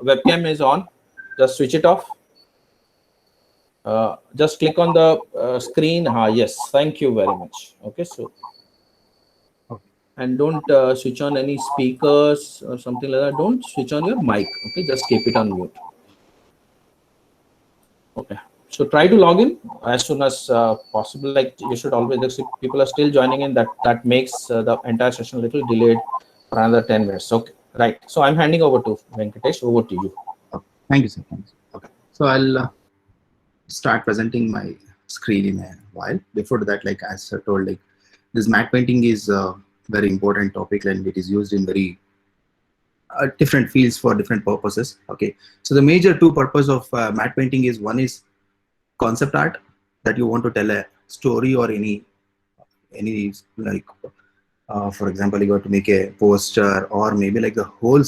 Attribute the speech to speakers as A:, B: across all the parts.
A: webcam is on, just switch it off. Just click on the screen. Yes, thank you very much. Okay, so and don't switch on any speakers or something like that. Don't switch on your mic. Okay, just keep it on mute. Okay, so try to log in as soon as possible. Like you should always, if people are still joining in, that makes the entire session a little delayed for another 10 minutes. Okay, right. So I'm handing over to Venkatesh. Over to you.
B: Thank you, sir. Thank you. Okay, so I'll start presenting my screen in a while. Before that, like as I told, like this matte painting is a very important topic and it is used in very different fields for different purposes. Okay, so the major two purpose of matte painting is, one is concept art, that you want to tell a story or any like for example, you got to make a poster or maybe like the whole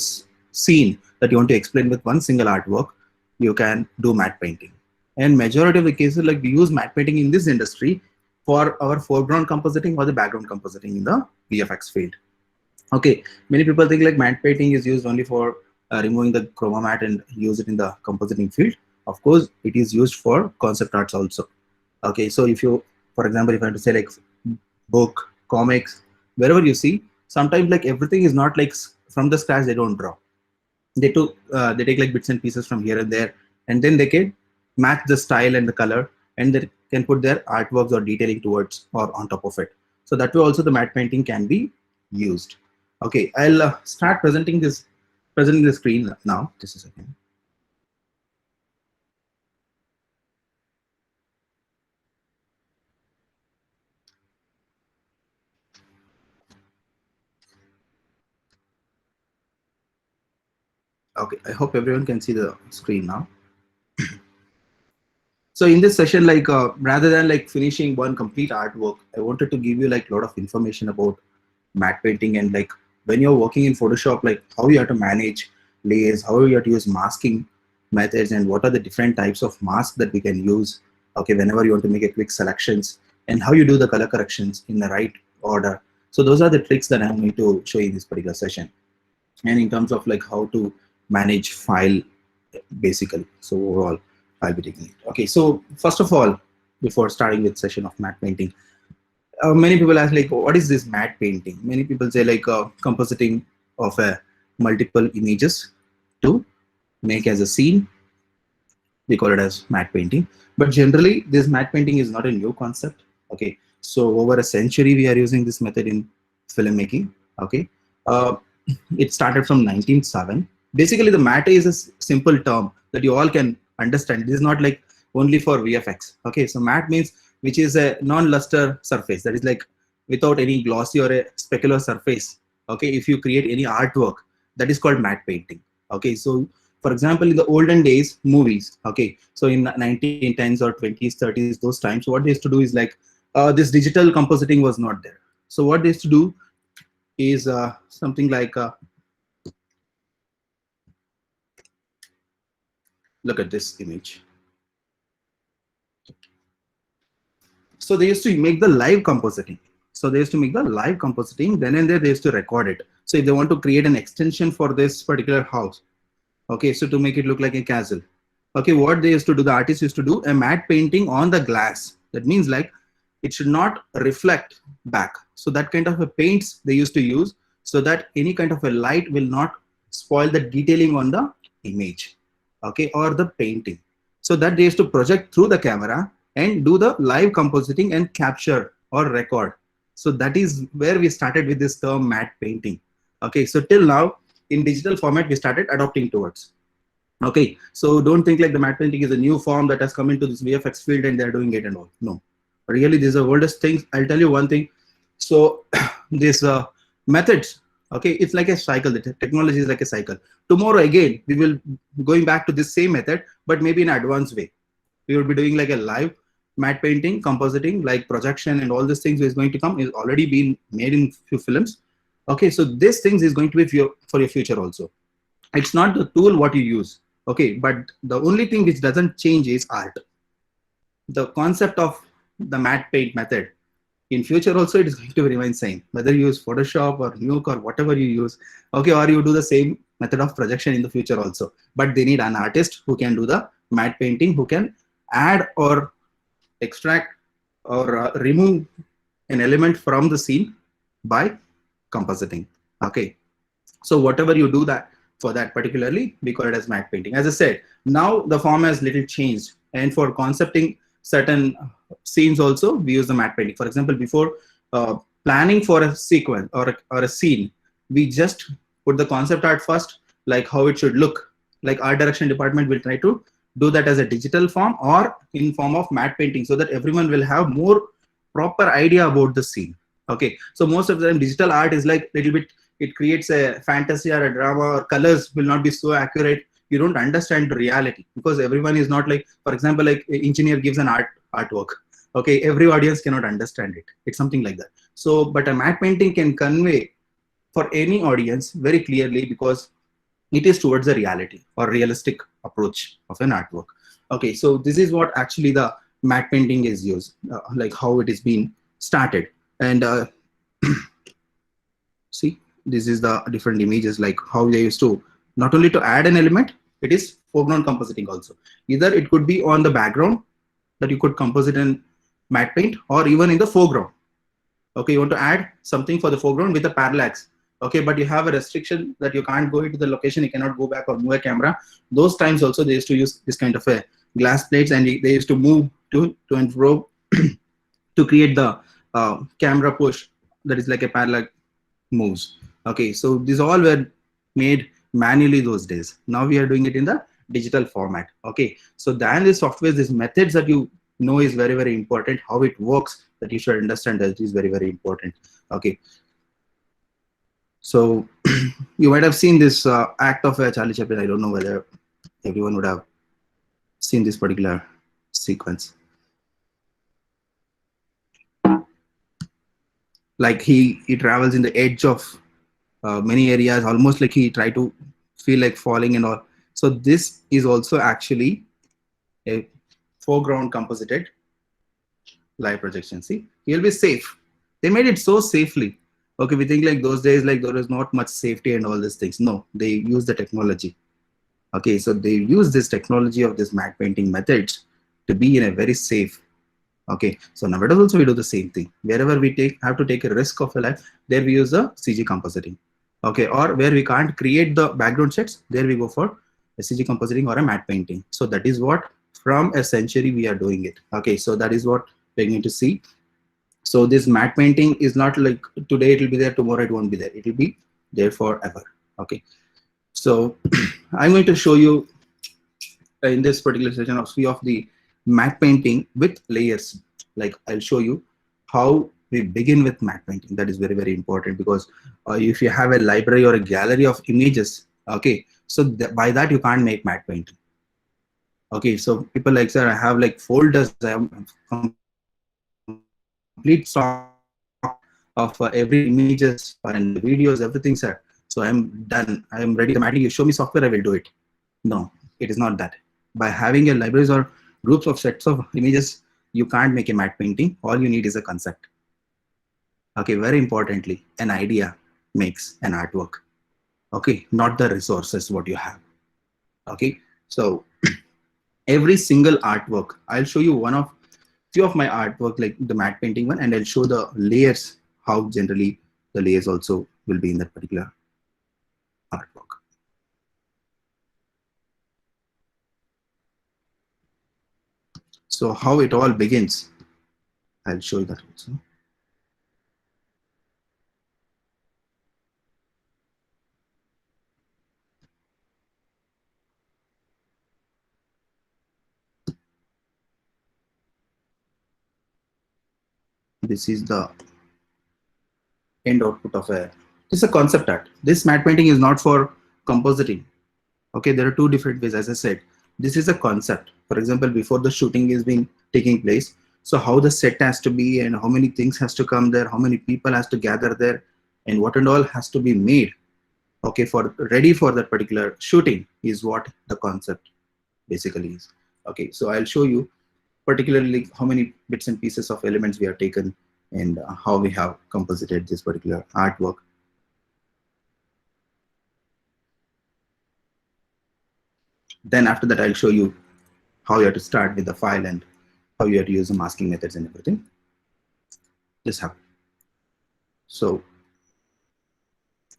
B: scene that you want to explain with one single artwork, you can do matte painting. And majority of the cases, like we use matte painting in this industry for our foreground compositing or the background compositing in the VFX field. Okay, many people think like matte painting is used only for removing the chroma matte and use it in the compositing field. Of course, it is used for concept arts also. Okay, so if you, for example, if I have to say like book, comics, wherever you see, sometimes like everything is not like from the scratch, they don't draw. They take like bits and pieces from here and there, and then they can match the style and the color, and they can put their artworks or detailing towards or on top of it. So that way also the matte painting can be used. Okay, I'll start presenting the screen now. Just a second. Okay, I hope everyone can see the screen now. So in this session, like rather than like finishing one complete artwork, I wanted to give you like a lot of information about matte painting, and like when you're working in Photoshop, like how you have to manage layers, how you have to use masking methods, and what are the different types of masks that we can use. Okay, whenever you want to make a quick selections, and how you do the color corrections in the right order. So those are the tricks that I'm going to show you in this particular session. And in terms of like how to manage file basically. So overall, I'll be taking it. Okay, so first of all, before starting with session of matte painting, many people ask like, what is this matte painting? Many people say like compositing of multiple images to make as a scene. We call it as matte painting. But generally, this matte painting is not a new concept. Okay, so over a century, we are using this method in filmmaking. Okay, it started from 1907. Basically, the matte is a simple term that you all can understand. This is not like only for VFX. Okay, so matte means which is a non-luster surface, that is like without any glossy or a specular surface. Okay, if you create any artwork, that is called matte painting. Okay, so for example, in the olden days, movies. Okay, so in 1910s or 20s, 30s, those times, what they used to do is like this digital compositing was not there. So what they used to do is something like look at this image. So they used to make the live compositing. Then and there they used to record it. So if they want to create an extension for this particular house, okay, so to make it look like a castle, okay, what they used to do, the artist used to do a matte painting on the glass. That means like it should not reflect back. So that kind of a paints they used to use, so that any kind of a light will not spoil the detailing on the image, okay, or the painting. So that they used to project through the camera and do the live compositing and capture or record. So that is where we started with this term matte painting. Okay, so till now in digital format we started adopting towards. Okay, so don't think like the matte painting is a new form that has come into this VFX field and they're doing it and all. No, really these are oldest things. I'll tell you one thing. So this methods, okay, it's like a cycle. The technology is like a cycle. Tomorrow again we will going back to this same method, but maybe in an advanced way. We will be doing like a live matte painting, compositing, like projection and all these things is going to come, is already been made in few films. Okay, so these things is going to be for your future also. It's not the tool what you use, okay, but the only thing which doesn't change is art. The concept of the matte paint method in future also it is going to remain same, whether you use Photoshop or Nuke or whatever you use, okay, or you do the same method of projection in the future also, but they need an artist who can do the matte painting, who can add or extract or remove an element from the scene by compositing. Okay, so whatever you do that for that particularly, we call it as matte painting. As I said, now the form has little changed, and for concepting certain scenes also we use the matte painting. For example, before planning for a sequence or a scene, we just put the concept art first, like how it should look. Like art direction department will try to do that as a digital form or in form of matte painting, so that everyone will have more proper idea about the scene. Okay, so most of the time digital art is like little bit, it creates a fantasy or a drama, or colors will not be so accurate. You don't understand the reality, because everyone is not like, for example, like an engineer gives an artwork. Okay, every audience cannot understand it. It's something like that. So, but a matte painting can convey for any audience very clearly, because it is towards the reality or realistic approach of an artwork. Okay, so this is what actually the matte painting is used, like how it is being started. And see, this is the different images, like how they used to, not only to add an element, it is foreground compositing also. Either it could be on the background that you could composite in matte paint, or even in the foreground. Okay, you want to add something for the foreground with a parallax. Okay, but you have a restriction that you can't go into the location, you cannot go back or move a camera. Those times also they used to use this kind of a glass plates, and they used to move to and fro to create the camera push, that is like a parallax moves. Okay, so these all were made manually those days. Now we are doing it in the digital format. Okay, so then the software, these methods that you know is very, very important. How it works, that you should understand, that is very, very important. Okay, so you might have seen this act of Charlie Chaplin. I don't know whether everyone would have seen this particular sequence. Like he travels in the edge of many areas, almost like he tried to feel like falling and all. So this is also actually a foreground composited live projection. See, he'll be safe. They made it so safely. Okay, we think like those days, like there was not much safety and all these things. No, they use the technology. Okay, so they use this technology of this matte painting methods to be in a very safe. Okay, so nowadays also we do the same thing. Wherever we have to take a risk of a life, there we use the CG compositing. Okay, or where we can't create the background sets, there we go for a CG compositing or a matte painting. So that is what from a century we are doing it. Okay, so that is what we're going to see. So this matte painting is not like today it will be there, tomorrow it won't be there. It will be there forever. Okay, so I'm going to show you in this particular session of few of the matte painting with layers. Like I'll show you how we begin with matte painting. That is very, very important, because if you have a library or a gallery of images, okay, so by that you can't make matte painting. Okay, so people like, sir, I have like folders, I have complete stock of every images and videos, everything, sir. So I'm done, I am ready. Automatically you show me software, I will do it. No, it is not that. By having a libraries or groups of sets of images, you can't make a matte painting. All you need is a concept. Okay, very importantly, an idea makes an artwork. Okay, not the resources what you have. Okay, so every single artwork, I'll show you few of my artwork, like the matte painting one, and I'll show the layers, how generally the layers also will be in that particular artwork. So how it all begins, I'll show you that also. This is the end output of this is a concept art. This matte painting is not for compositing. Okay, there are two different ways. As I said, this is a concept. For example, before the shooting is being taking place, so how the set has to be, and how many things has to come there, how many people has to gather there, and what and all has to be made, okay, for ready for that particular shooting, is what the concept basically is. Okay, so I'll show you particularly how many bits and pieces of elements we have taken, and how we have composited this particular artwork. Then after that, I'll show you how you have to start with the file and how you have to use the masking methods and everything. Just have so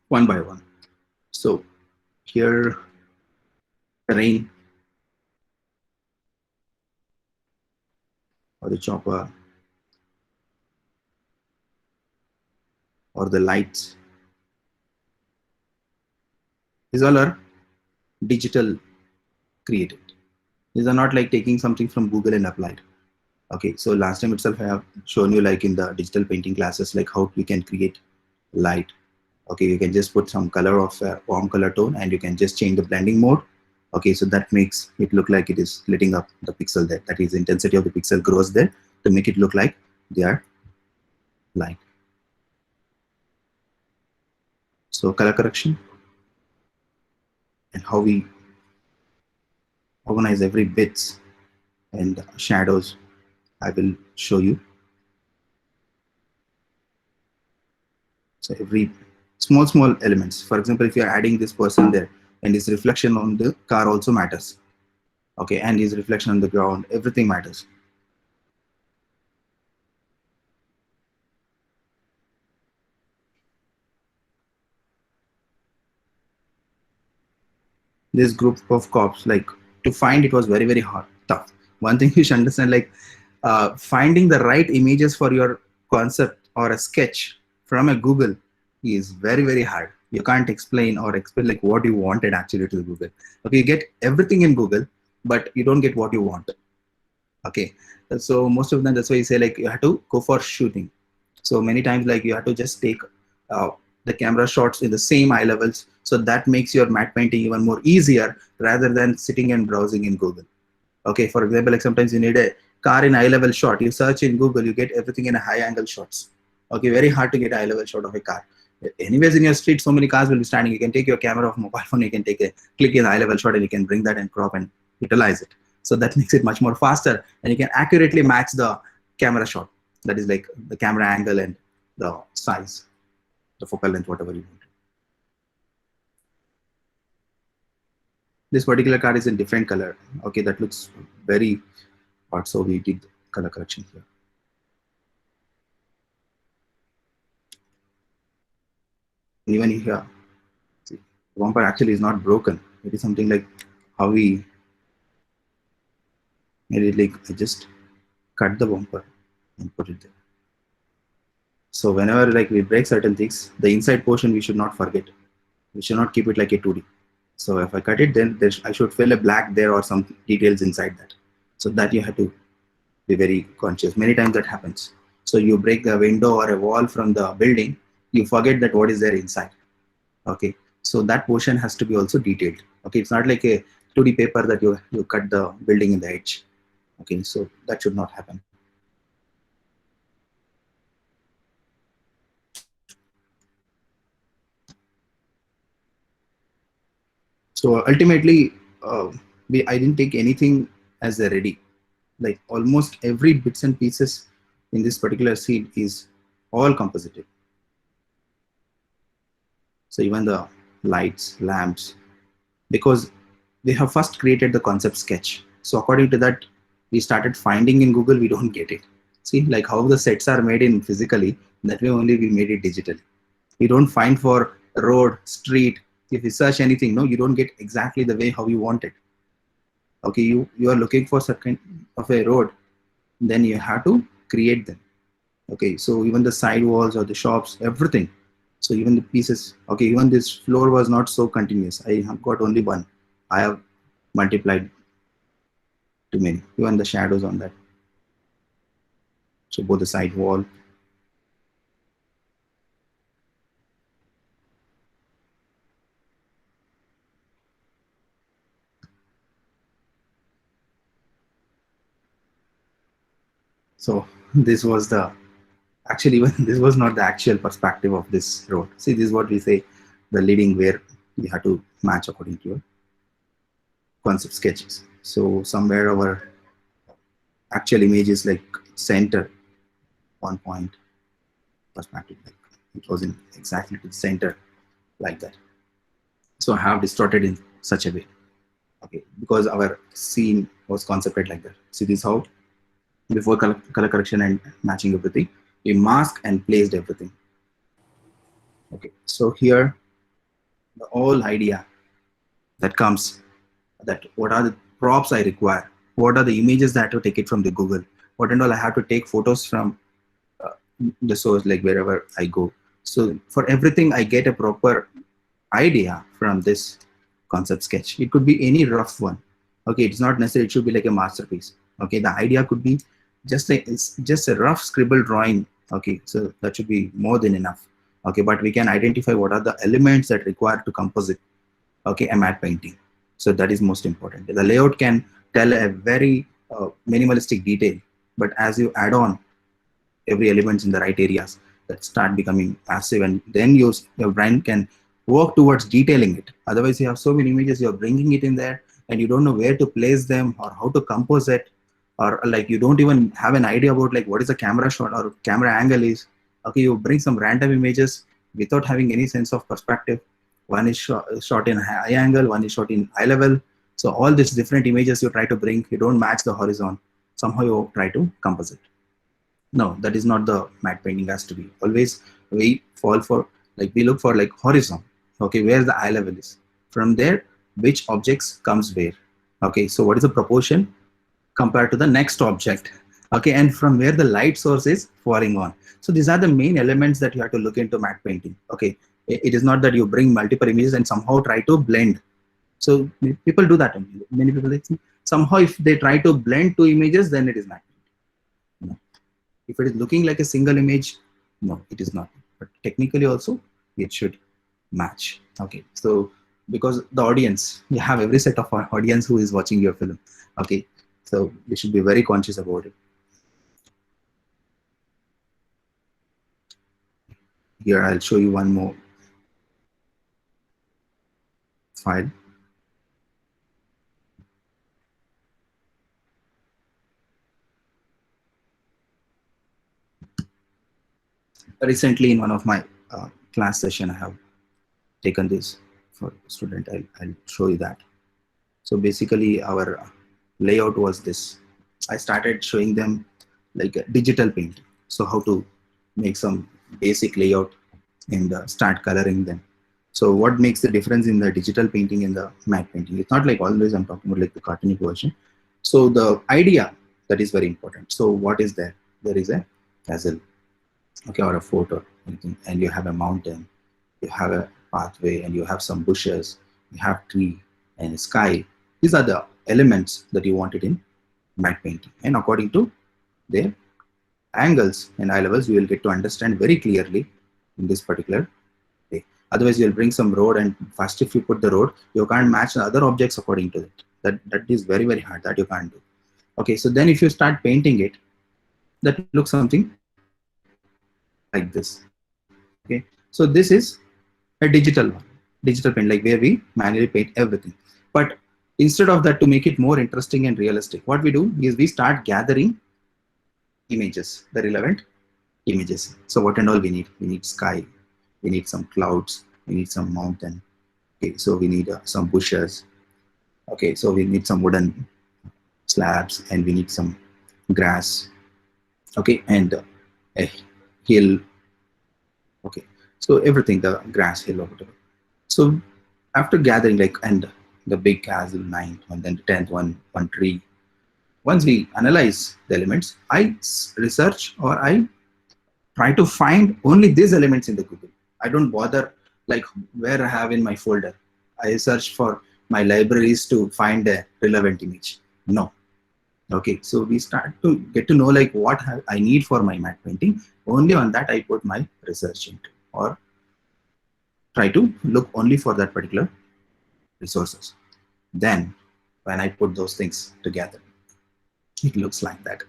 B: one by one. So here, terrain or the chopper or the lights. These all are digital created. These are not like taking something from Google and applied. Okay, so last time itself I have shown you like in the digital painting classes, like how you can create light. Okay, you can just put some color of a warm color tone and you can just change the blending mode. Okay, so that makes it look like it is lighting up the pixel there. That is, intensity of the pixel grows there to make it look like they are light. So color correction and how we organize every bits and shadows, I will show you. So every small elements. For example, if you are adding this person there and his reflection on the car also matters. Okay, and his reflection on the ground, everything matters. This group of cops, like to find it was very hard, tough. One thing you should understand, like finding the right images for your concept or a sketch from a Google is very hard. You can't explain like what you wanted actually to Google. Okay, you get everything in Google, but you don't get what you want. Okay, so most of them, that's why you say like you have to go for shooting. So many times like you have to just take uh, the camera shots in the same eye levels, so that makes your matte painting even more easier rather than sitting and browsing in Google. Okay, for example, like sometimes you need a car in eye level shot, you search in Google, you get everything in a high angle shots. Okay, very hard to get eye level shot of a car. Anyways, in your street so many cars will be standing, you can take your camera of mobile phone, you can take a click in eye level shot and you can bring that and crop and utilize it. So that makes it much more faster and you can accurately match the camera shot, that is like the camera angle and the size, the focal length, whatever you want. This particular card is in different color. Okay, that looks very hot, so we did color correction here. Even here, see, the bumper actually is not broken. It is something like how we made it, like I just cut the bumper and put it there. So whenever like we break certain things, the inside portion we should not forget. We should not keep it like a 2D. So if I cut it, then I should fill a black there or some details inside that. So that you have to be very conscious. Many times that happens. So you break a window or a wall from the building, you forget that what is there inside. Okay, so that portion has to be also detailed. Okay, it's not like a 2D paper that you cut the building in the edge. Okay, so that should not happen. So ultimately, I didn't take anything as a ready. Like almost every bits and pieces in this particular scene is all composited. So even the lights, lamps, because we have first created the concept sketch. So according to that, we started finding in Google, we don't get it. See, like how the sets are made in physically, that way only we made it digitally. You don't find for road, street, if you search anything, no, you don't get exactly the way how you want it. Okay, you are looking for certain of a road, then you have to create them. Okay, so even the side walls or the shops, everything. So even the pieces, okay, even this floor was not so continuous. I have got only one. I have multiplied too many. Even the shadows on that. So both the side wall. So this was the, actually even this was not the actual perspective of this road. See, this is what we say, the leading where you have to match according to your concept sketches. So somewhere our actual image is like center, 1 point perspective, like it was in exactly to the center like that. So I have distorted in such a way. Okay, because our scene was concepted like that. See this how before color correction and matching everything, we masked and placed everything. Okay, so here the whole idea that comes, that what are the props I require, what are the images that I have to take it from the Google, what and all I have to take photos from the source, like wherever I go. So for everything I get a proper idea from this concept sketch. It could be any rough one. Okay, it's not necessary it should be like a masterpiece. Okay, the idea could be just a rough scribble drawing. Okay, so that should be more than enough. Okay, but we can identify what are the elements that require to compose it. Okay, a matte painting. So that is most important. The layout can tell a very minimalistic detail, but as you add on every element in the right areas, that start becoming passive, and then your brain can work towards detailing it. Otherwise, you have so many images, you're bringing it in there, and you don't know where to place them or how to compose it, or like you don't even have an idea about like what is the camera shot or camera angle is. Okay, you bring some random images without having any sense of perspective. One is shot in high angle, one is shot in eye level. So all these different images you try to bring, you don't match the horizon. Somehow you try to compose it. No, that is not the matte painting has to be. Always we fall for, like we look for like horizon. Okay, where the eye level is. From there, which objects comes where. Okay, so what is the proportion compared to the next object? Okay, and from where the light source is falling on. So these are the main elements that you have to look into matte painting. Okay, it is not that you bring multiple images and somehow try to blend. So people do that. Many people like somehow if they try to blend two images, then it is matte painting. No. If it is looking like a single image, no, it is not. But technically also, it should match. Okay, so because the audience, you have every set of audience who is watching your film. Okay, so you should be very conscious about it. Here I'll show you one more file. Recently in one of my class session, I have taken this for student. I'll show you that. So basically our layout was this. I started showing them like a digital painting. So how to make some basic layout and start coloring them. So what makes the difference in the digital painting and the matte painting? It's not like always I'm talking about like the cartoonic version. So the idea, that is very important. So what is there? There is a castle, okay, or a fort or anything, and you have a mountain, you have a pathway, and you have some bushes, you have tree and sky. These are the elements that you wanted in matte painting, and according to their angles and eye levels, you will get to understand very clearly in this particular way. Otherwise, you'll bring some road, and first if you put the road, you can't match the other objects according to it. That is very, very hard. That you can't do. Okay, so then if you start painting it, that looks something like this. Okay, so this is a digital paint, like where we manually paint everything. But instead of that, to make it more interesting and realistic, what we do is we start gathering images, the relevant images. So what and all we need? We need sky, we need some clouds, we need some mountain. Okay, so we need some bushes. Okay, so we need some wooden slabs, and we need some grass. Okay, and a hill. Okay, so everything, the grass, hill, or whatever. So after gathering, like, and the big castle, 9th one, then the 10th one tree. Once we analyze the elements, I research or I try to find only these elements in the Google. I don't bother like where I have in my folder. I search for my libraries to find a relevant image. No. Okay, so we start to get to know like what I need for my matte painting. Only on that I put my research into, or try to look only for that particular resources. Then when I put those things together, it looks like that.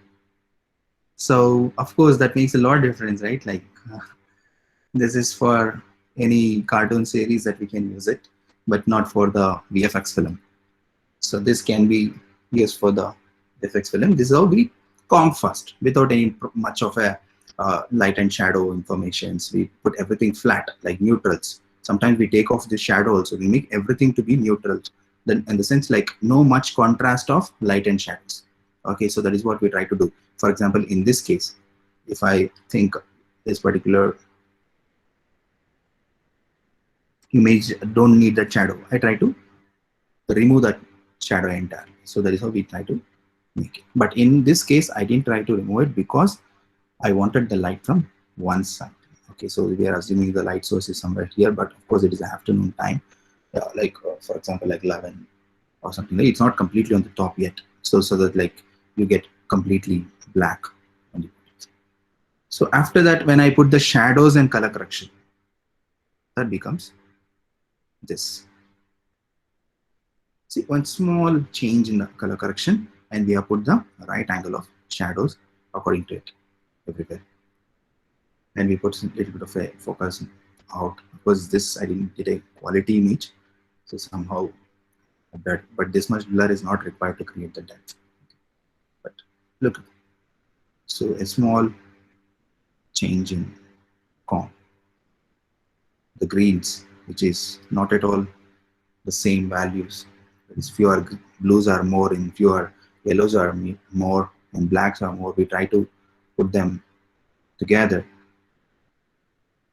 B: So of course that makes a lot of difference, right? Like this is for any cartoon series that we can use it, but not for the VFX film. So this can be used for the VFX film. This is how we comp first without any much of a light and shadow informations. We put everything flat, like neutrals. Sometimes we take off the shadow also. We make everything to be neutral. then in the sense like no much contrast of light and shadows. Okay, so that is what we try to do. For example, in this case, if I think this particular image don't need that shadow, I try to remove that shadow entirely. So that is how we try to make it. But in this case, I didn't try to remove it because I wanted the light from one side. Okay, so we are assuming the light source is somewhere here, but of course it is afternoon time, for example, like 11 or something. Like it's not completely on the top yet, so that like you get completely black. So after that, when I put the shadows and color correction, that becomes this. See, one small change in the color correction, and we have put the right angle of shadows according to it everywhere. And we put a little bit of a focus out because this I didn't get a quality image, so somehow that, but this much blur is not required to create the depth. But look, so a small change in comp, the greens, which is not at all the same values. Fewer blues are more, and fewer yellows are more, and blacks are more. We try to put them together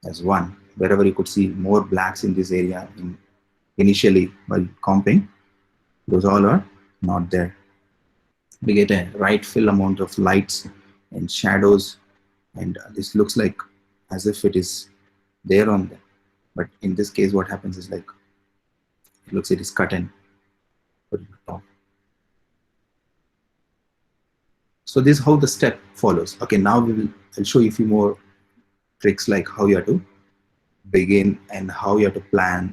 B: as one. Wherever you could see more blacks in this area initially while comping, those all are not there. We get a right fill amount of lights and shadows, and this looks like as if it is there on them. But in this case, what happens is like it looks it is cut and put on top. So this is how the step follows. Okay, now I'll show you a few more tricks like how you have to begin and how you have to plan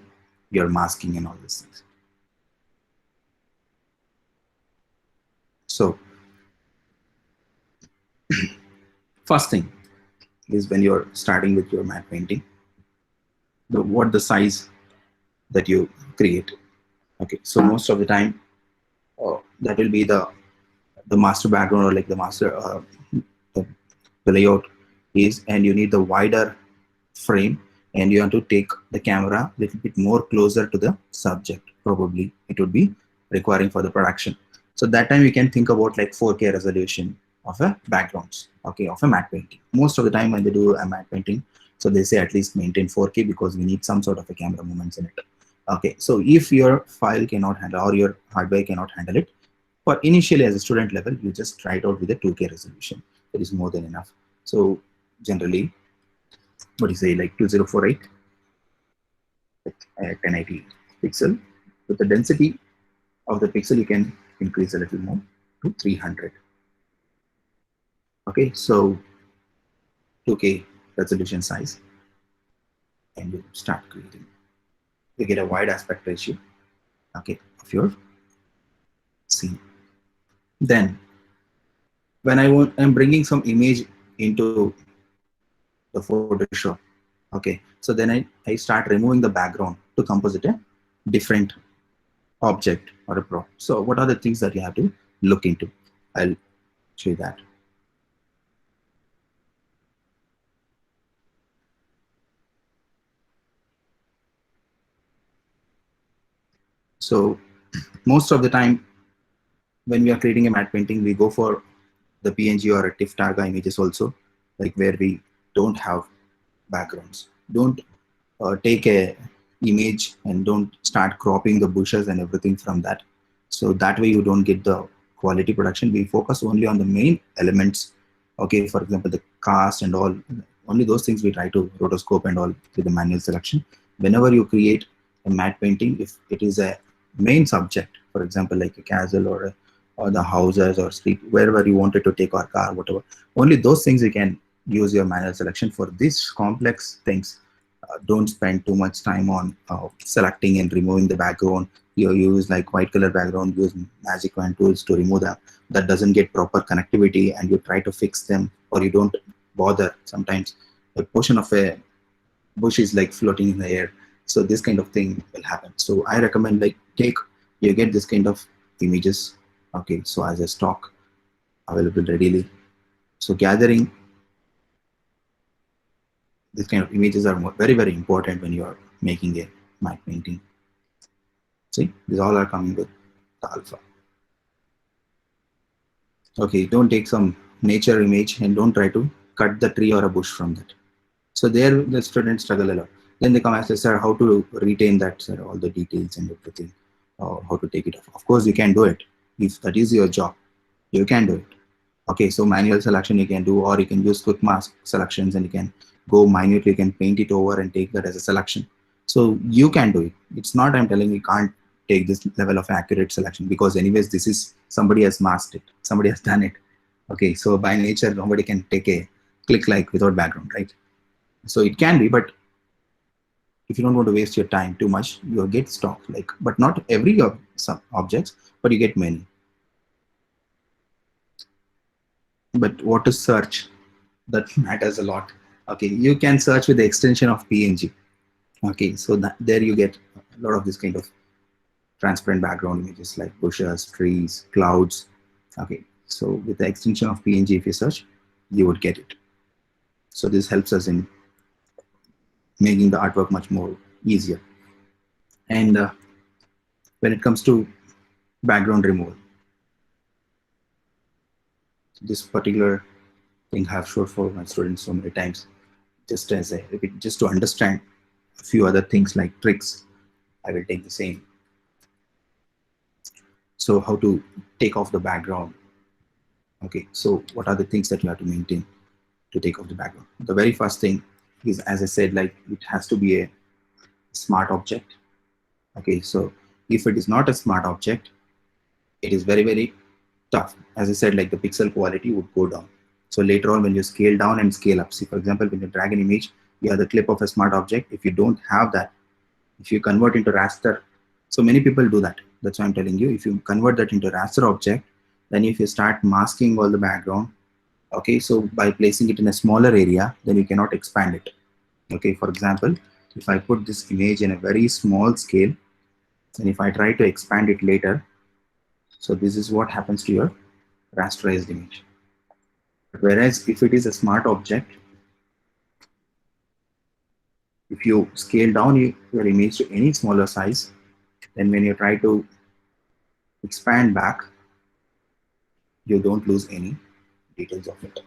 B: your masking and all these things. So first thing is when you're starting with your matte painting, what the size that you create. Okay, so most of the time that will be the master background, or like the master the layout is, and you need the wider frame, and you have to take the camera a little bit more closer to the subject. Probably it would be requiring for the production. So that time you can think about like 4K resolution of a backgrounds, okay, of a matte painting. Most of the time when they do a matte painting, so they say at least maintain 4K because we need some sort of a camera movements in it. Okay, so if your file cannot handle or your hardware cannot handle it, for initially as a student level, you just try it out with a 2K resolution. That is more than enough. So generally, what do you say, like 2048 at 1080 pixel. With the density of the pixel, you can increase a little more to 300. Okay, so 2K resolution size, and you start creating. You get a wide aspect ratio, okay, of your scene. Then, when I'm bringing some image into the Photoshop, okay, so then I start removing the background to compose it a different object or a prop. So what are the things that you have to look into? I'll show you that. So most of the time when we are creating a matte painting, we go for the PNG or a TIFF Targa images also, like where we don't have backgrounds. Don't take a image and don't start cropping the bushes and everything from that. So that way you don't get the quality production. We focus only on the main elements. Okay, for example, the cast and all, only those things we try to rotoscope and all with the manual selection. Whenever you create a matte painting, if it is a main subject, for example, like a castle or the houses or street, wherever you wanted to take our car, whatever, only those things you can use your manual selection. For these complex things, don't spend too much time on selecting and removing the background. You use like white color background, use magic wand tools to remove that doesn't get proper connectivity, and you try to fix them, or you don't bother. Sometimes a portion of a bush is like floating in the air, so this kind of thing will happen. So I recommend like you get this kind of images, okay, so as a stock available readily. So gathering this kind of images are very, very important when you are making a matte painting. See, these all are coming with the alpha. Okay, don't take some nature image and don't try to cut the tree or a bush from that. So there the students struggle a lot. Then they come and say, sir, how to retain that, sir, all the details and everything, or how to take it off. Of course, you can do it. If that is your job, you can do it. Okay, so manual selection you can do, or you can use quick mask selections and you can go minutely, you can paint it over and take that as a selection. So you can do it. It's not I'm telling you can't take this level of accurate selection, because anyways, this is somebody has masked it, somebody has done it. Okay, so by nature, nobody can take a click like without background, right? So it can be, but if you don't want to waste your time too much, you'll get stock, like, but not every some objects, but you get many. But what to search, that matters a lot. Okay, you can search with the extension of PNG. Okay, so that, there you get a lot of this kind of transparent background images like bushes, trees, clouds. Okay, so with the extension of PNG, if you search, you would get it. So this helps us in making the artwork much more easier. And when it comes to background removal, this particular thing I have showed for my students so many times, just as a repeat, just to understand a few other things like tricks, I will take the same. So how to take off the background. Okay, so what are the things that you have to maintain to take off the background? The very first thing is, as I said, like it has to be a smart object. Okay, so if it is not a smart object, it is very, very tough. As I said, like the pixel quality would go down. So later on, when you scale down and scale up, see, for example, when you drag an image, you have the clip of a smart object. If you don't have that, if you convert into raster, so many people do that. That's why I'm telling you, if you convert that into raster object, then if you start masking all the background, okay, so by placing it in a smaller area, then you cannot expand it. Okay, for example, if I put this image in a very small scale, and if I try to expand it later, so this is what happens to your rasterized image. Whereas if it is a smart object, if you scale down your image to any smaller size, then when you try to expand back, you don't lose any details of it.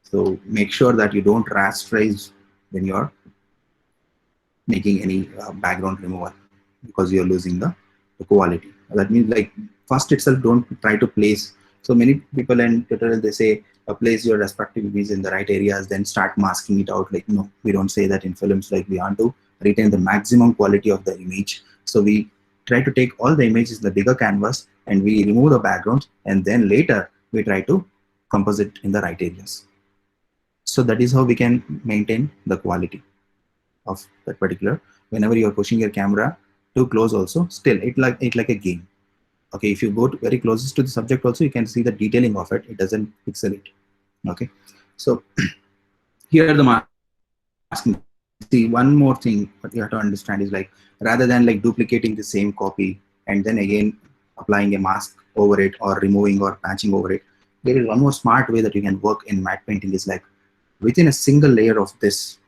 B: So make sure that you don't rasterize when you're making any background removal, because you're losing the quality. That means, like, first itself, don't try to place. So many people in tutorial, they say place your respective image in the right areas, then start masking it out. Like, no, we don't say that in films. Like, we want to retain the maximum quality of the image. So we try to take all the images in the bigger canvas and we remove the backgrounds, and then later we try to composite in the right areas. So that is how we can maintain the quality of that particular. Whenever you are pushing your camera too close, also still it like a game. Okay, if you go to very closest to the subject, also you can see the detailing of it. It doesn't pixel it. Okay, so here the masking. See, one more thing what you have to understand is, like, rather than like duplicating the same copy and then again applying a mask over it or removing or patching over it, there is one more smart way that you can work in matte painting. Is like, within a single layer of this,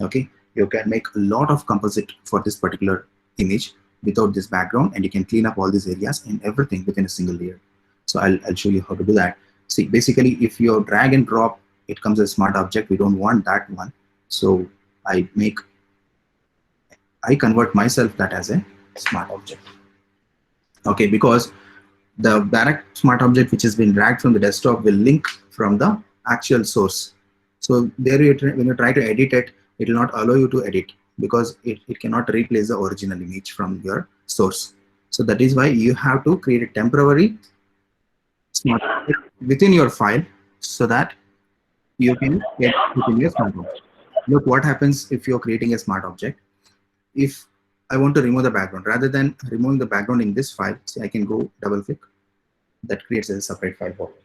B: okay, you can make a lot of composite for this particular image without this background, and you can clean up all these areas and everything within a single layer. So I'll show you how to do that. See, basically, if you drag and drop, it comes as a smart object. We don't want that one. So I convert myself that as a smart object. Okay, because the direct smart object which has been dragged from the desktop will link from the actual source. So there, when you try to edit it, it will not allow you to edit, because it cannot replace the original image from your source. So that is why you have to create a temporary smart object within your file, so that you can get within your smart object. Look what happens if you're creating a smart object. If I want to remove the background, rather than removing the background in this file, see, I can go double click. That creates a separate file for me.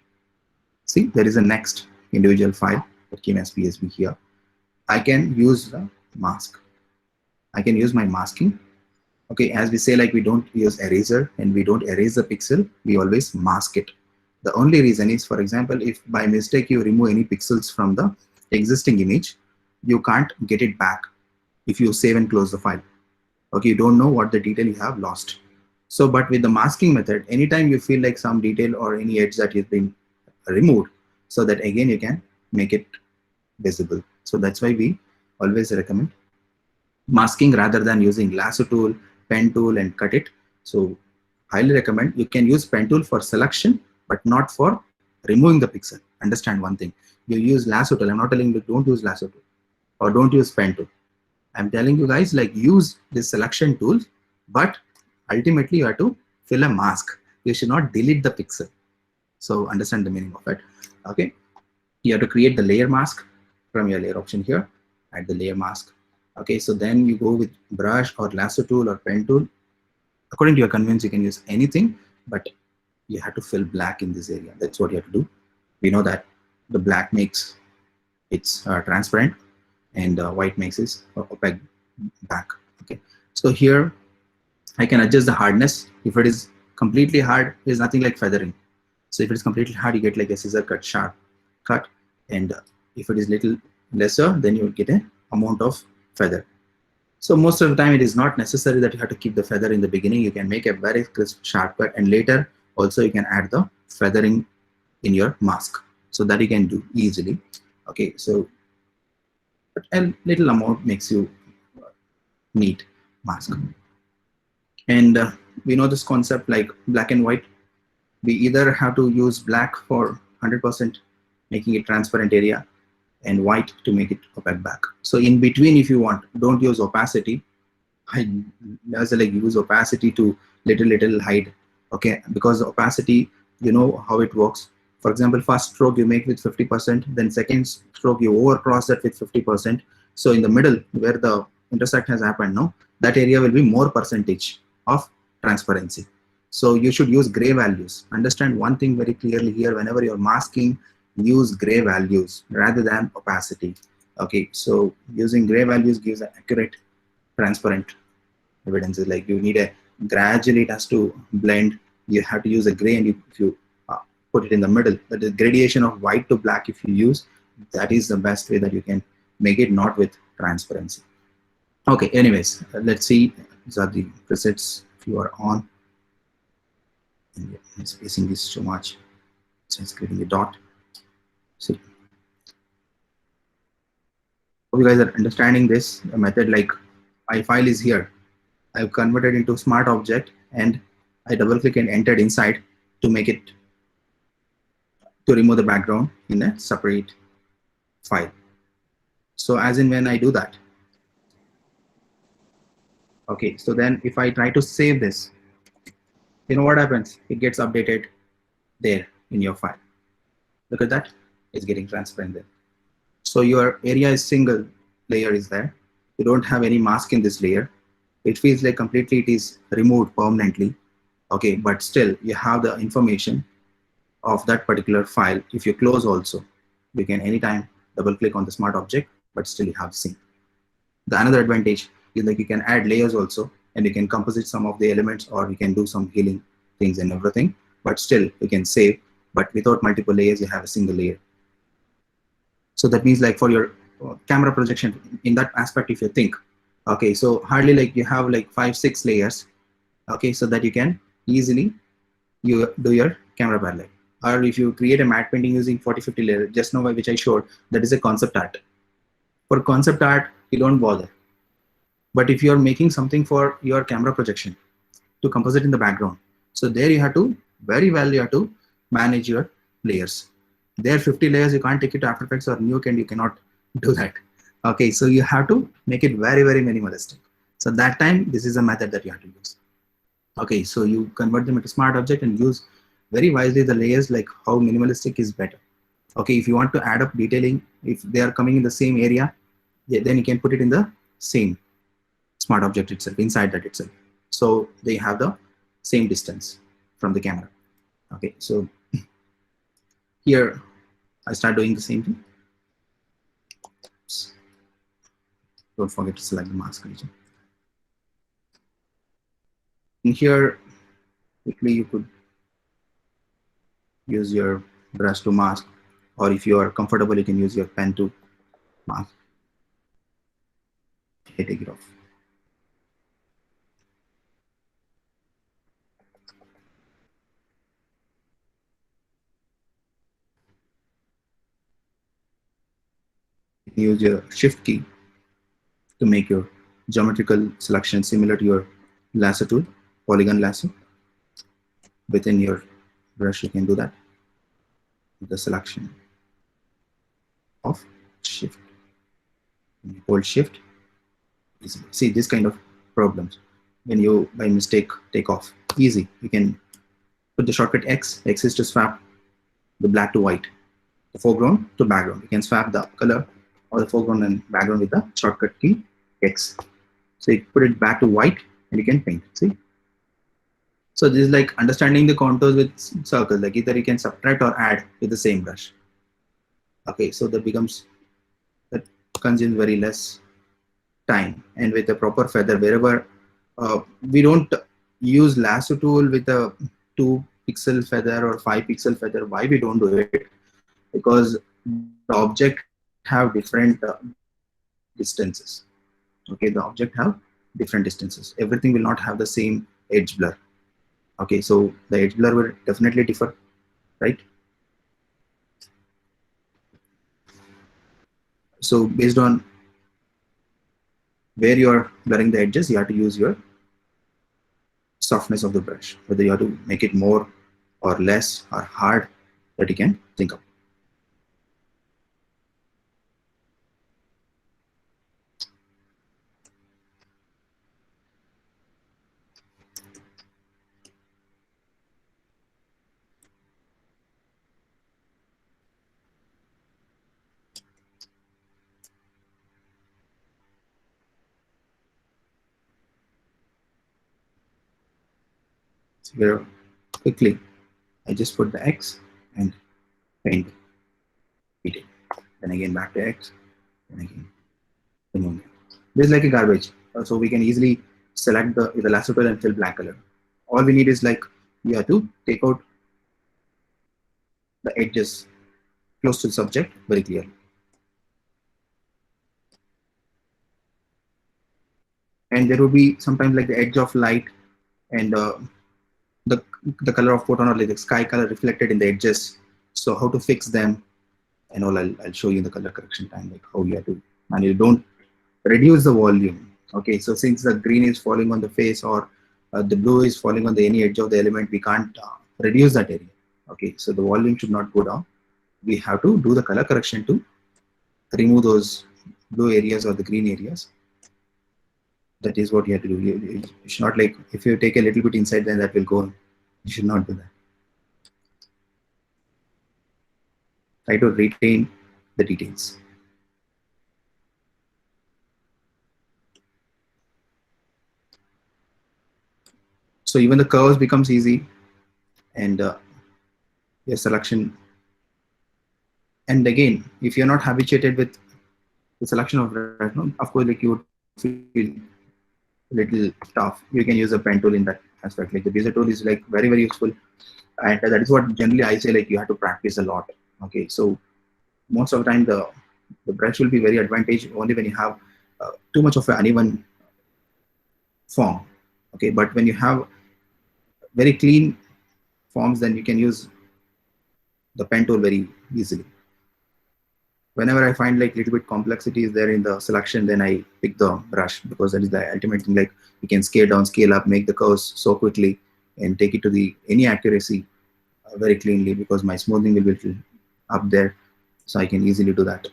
B: See, there is a next individual file that came as PSB here. I can use the mask. I can use my masking. Okay, as we say, like, we don't use eraser and we don't erase the pixel, we always mask it. The only reason is, for example, if by mistake you remove any pixels from the existing image, you can't get it back if you save and close the file. Okay, you don't know what the detail you have lost. So, but with the masking method, anytime you feel like some detail or any edge that is being removed, so that again you can make it visible. So that's why we always recommend masking rather than using lasso tool, pen tool, and cut it. So highly recommend. You can use pen tool for selection, but not for removing the pixel. Understand one thing. You use lasso tool. I'm not telling you don't use lasso tool or don't use pen tool. I'm telling you guys, like, use this selection tool, but ultimately you have to fill a mask. You should not delete the pixel. So understand the meaning of it. Okay. You have to create the layer mask from your layer option here. Add the layer mask. Okay. So then you go with brush or lasso tool or pen tool. According to your convenience, you can use anything, but you have to fill black in this area. That's what you have to do. We know that the black makes it transparent, and white makes it opaque back. Okay. So here I can adjust the hardness. If it is completely hard, there's nothing like feathering. So if it is completely hard, you get like a scissor cut, sharp cut. And if it is little lesser, then you will get a amount of feather. So most of the time, it is not necessary that you have to keep the feather in the beginning. You can make a very crisp sharp cut, and later also you can add the feathering in your mask. So that you can do easily. Okay, so a little amount makes you neat mask. And we know this concept like black and white. We either have to use black for 100%, making it transparent area, and white to make it opaque back. So in between, if you want, don't use opacity. I as like use opacity to little hide. Okay, because opacity, you know how it works. For example, first stroke you make with 50%, then second stroke you overcross that with 50%. So in the middle where the intersect has happened, no, that area will be more percentage of transparency. So you should use gray values. Understand one thing very clearly here: whenever you're masking, use gray values rather than opacity. Okay, so using gray values gives an accurate, transparent evidence. Is like you need a gradually, it has to blend. You have to use a gray, and if you put it in the middle, that is gradation of white to black. If you use, that is the best way that you can make it, not with transparency. Okay, anyways, let's see. These are the presets. If you are on, and spacing is too much, so it's creating a dot. See, hope you guys are understanding this method. Like, my file is here, I've converted into smart object, and I double click and entered inside to make it, to remove the background in a separate file. So as in when I do that, okay, so then if I try to save this, you know what happens? It gets updated there in your file. Look at that, it's getting transparent there. So your area is single layer is there. You don't have any mask in this layer. It feels like completely it is removed permanently. Okay, but still you have the information of that particular file. If you close also, you can anytime double click on the smart object, but still you have seen. The another advantage is like you can add layers also, and you can composite some of the elements, or you can do some healing things and everything, but still you can save, but without multiple layers, you have a single layer. So that means like for your camera projection in that aspect, if you think, okay, so hardly like you have like 5-6 layers, okay, so that you can easily you do your camera parallel. Or if you create a matte painting using 40-50 layers, just now which I showed, that is a concept art. For concept art, you don't bother. But if you're making something for your camera projection to composite in the background, so there you have to very well, you have to manage your layers. There 50 layers, you can't take it to After Effects or Nuke, and you cannot do that. Okay, so you have to make it very minimalistic. So that time, this is a method that you have to use. Okay, so you convert them into smart object and use very wisely the layers, like how minimalistic is better. Okay, if you want to add up detailing, if they are coming in the same area, then you can put it in the same smart object itself, inside that itself. So they have the same distance from the camera. Okay, so here I start doing the same thing. Oops. Don't forget to select the mask region. In here, quickly you could use your brush to mask, or if you are comfortable, you can use your pen to mask. Okay, take it off. use your shift key to make your geometrical selection similar to your lasso tool, polygon lasso. Within your brush, you can do that with the selection of shift. When you hold shift, see this kind of problems. When you by mistake take off, easy. You can put the shortcut X. X is to swap the black to white, the foreground to background. You can swap the color of the foreground and background with the shortcut key X. So you put it back to white and you can paint. See? So this is like understanding the contours with circles. Like either you can subtract or add with the same brush. Okay, so that consumes very less time. And with a proper feather, wherever we don't use lasso tool with a 2-pixel feather or 5-pixel feather. Why we don't do it? Because the object have different distances. Okay, the object have different distances. Everything will not have the same edge blur. Okay, so the edge blur will definitely differ, right? So based on where you are blurring the edges, you have to use your softness of the brush, whether you have to make it more or less or hard, that you can think of. So here, quickly, I just put the X and paint it. Then again back to X, and again remove it. This is like a garbage. So we can easily select the lasso tool and fill black color. All we need is like you have to take out the edges close to the subject very clearly. And there will be sometimes like the edge of light and the color of photon or like the sky color reflected in the edges. So how to fix them and all, I'll show you in the color correction time, like how you have to manually. Don't reduce the volume. Okay, so since the green is falling on the face or the blue is falling on the any edge of the element, we can't reduce that area. Okay, so the volume should not go down. We have to do the color correction to remove those blue areas or the green areas. That is what you have to do. You should not, like, if you take a little bit inside, then that will go. You should not do that. Try to retain the details. So even the curves becomes easy, and your selection. And again, if you're not habituated with the selection of red, of course, like you would feel a little tough. You can use a pen tool in that aspect. Like the bezier tool is like very, very useful, and that is what generally I say, like you have to practice a lot. Okay, so most of the time the brush will be very advantage only when you have too much of an uneven form. Okay, but when you have very clean forms, then you can use the pen tool very easily. Whenever I find like little bit complexity is there in the selection, then I pick the brush, because that is the ultimate thing. Like you can scale down, scale up, make the curves so quickly, and take it to the any accuracy very cleanly, because my smoothing will be up there, so I can easily do that.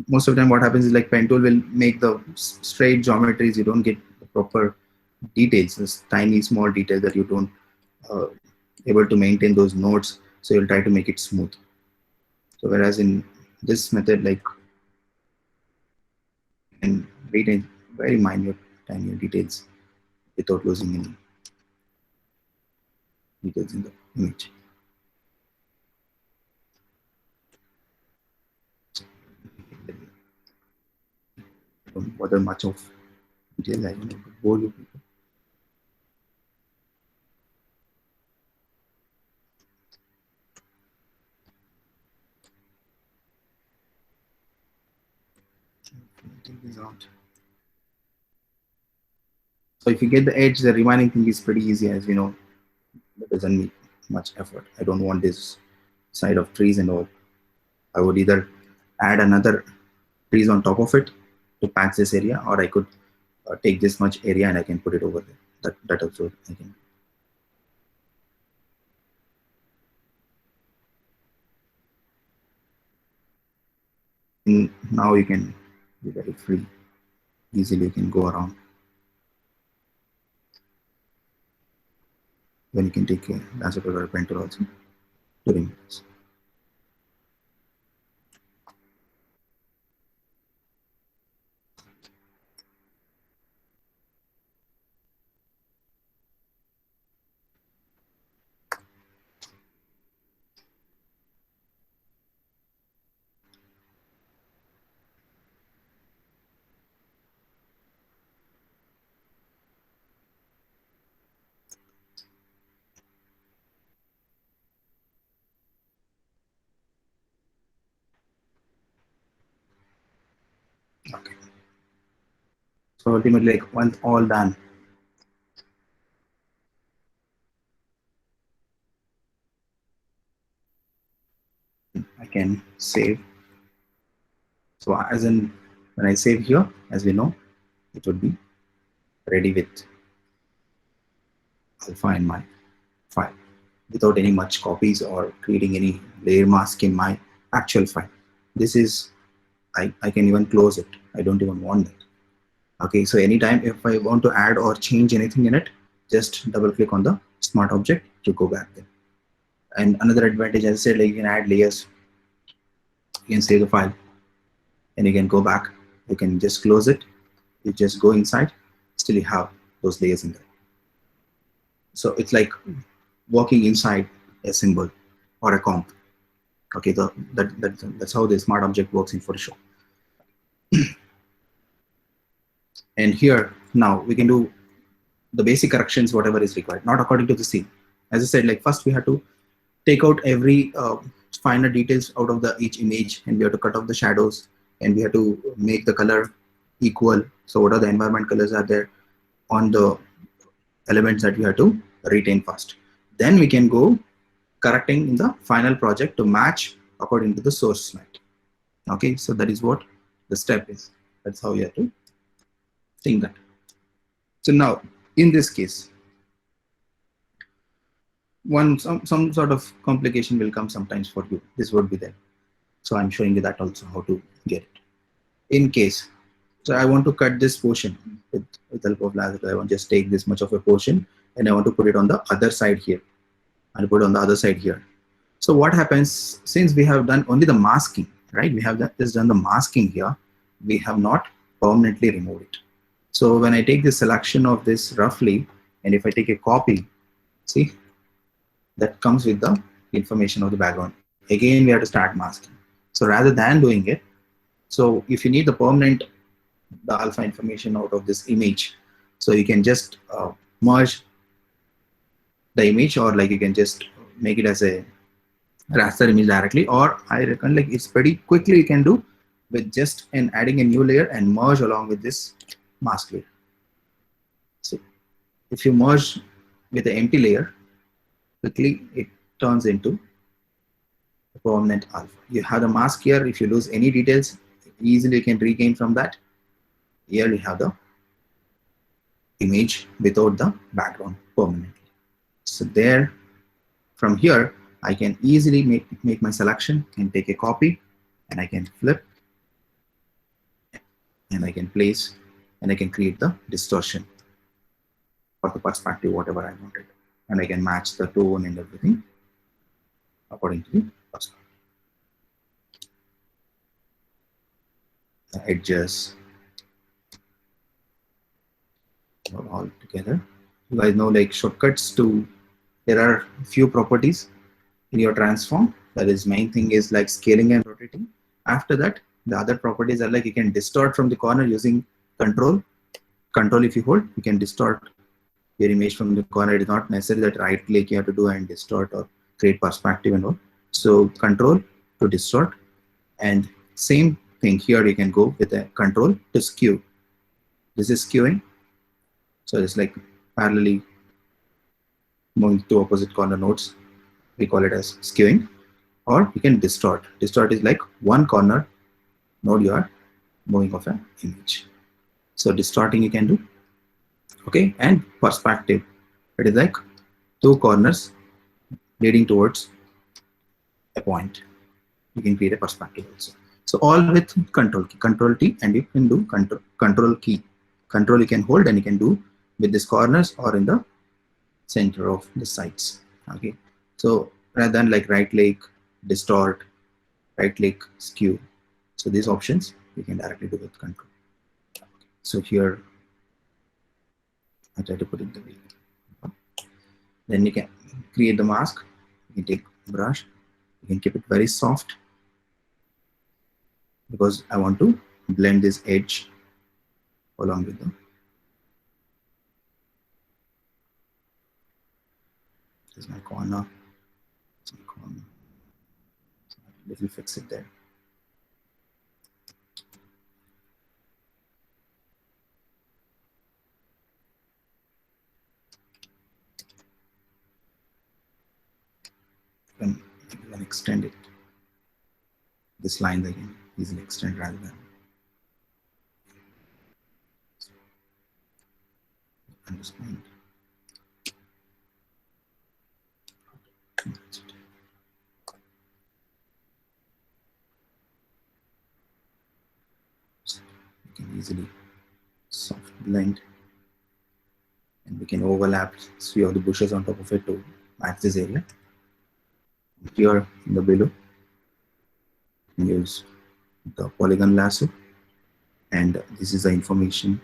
B: Most of the time what happens is like pen tool will make the straight geometries, you don't get the proper details, this tiny small details that you don't able to maintain those nodes, so you'll try to make it smooth. So whereas in this method, like you can retain very minute tiny details without losing any details in the image. I don't bother much of details, I don't want to bore you people. Take this out. So if you get the edge, the remaining thing is pretty easy, as we know. That doesn't much effort. I don't want this side of trees and all. I would either add another trees on top of it to patch this area, or I could take this much area and I can put it over there. That also I can. Now you can be very free. Easily you can go around. Then you can take a lasso cutter or painter also to remove this. Okay. So ultimately, like once all done, I can save. So as in when I save here, as we know, it would be ready with alpha in my file without any much copies or creating any layer mask in my actual file. This is, I can even close it. I don't even want that. Okay, so anytime if I want to add or change anything in it, just double click on the smart object to go back there. And another advantage, as I said, like you can add layers. You can save the file and you can go back. You can just close it. You just go inside, still you have those layers in there. So it's like working inside a symbol or a comp. Okay, that's how the smart object works in Photoshop. And here now we can do the basic corrections, whatever is required, not according to the scene. As I said, like first we have to take out every finer details out of the each image, and we have to cut off the shadows, and we have to make the color equal. So what are the environment colors are there on the elements that we have to retain first. Then we can go correcting in the final project to match according to the source slide. Okay, so that is what the step is. That's how you have to think that. So now in this case, some sort of complication will come sometimes for you. This would be there. So I'm showing you that also how to get it. In case, so I want to cut this portion with the help of lasso. I want to just take this much of a portion and I want to put it on the other side here. I'll put it on the other side here. So what happens, since we have done only the masking, right? We have just done the masking here. We have not permanently removed it. So when I take the selection of this roughly, and if I take a copy, see, that comes with the information of the background. Again, we have to start masking. So rather than doing it, so if you need the permanent, the alpha information out of this image, so you can just merge the image, or like you can just make it as a raster image directly, or I reckon like it's pretty quickly you can do with just adding a new layer and merge along with this mask layer. So if you merge with the empty layer, quickly it turns into a permanent alpha. You have the mask here. If you lose any details, easily you can regain from that. Here we have the image without the background permanently. So there, from here, I can easily make my selection and take a copy, and I can flip, and I can place, and I can create the distortion or the perspective, whatever I wanted. And I can match the tone and everything according to the perspective. The edges all together. You guys know like shortcuts to, there are few properties in your transform. That is main thing is like scaling and rotating. After that, the other properties are like you can distort from the corner using control. Control, if you hold, you can distort your image from the corner. It is not necessary that right click you have to do and distort or create perspective and all. So control to distort, and same thing here you can go with a control to skew. This is skewing. So it's like parallelly moving to opposite corner nodes. we call it as skewing, or you can distort. Distort is like one corner node you are moving of an image. So distorting you can do. Okay, and perspective, it is like two corners leading towards a point. You can create a perspective also. So all with control T, and you can do control key. Control you can hold and you can do with these corners or in the center of the sides. Okay, so rather than like right click, distort, right click, skew. So these options you can directly do with control. So here I try to put it the way. Then you can create the mask. You can take brush. You can keep it very soft because I want to blend this edge along with them. This is my corner. This is my corner. So let me fix it there. You can extend it. This line I can easily extend rather than understand. So you can easily soft blend, and we can overlap few of the bushes on top of it to match this area. Here in the below, use the polygon lasso, and this is the information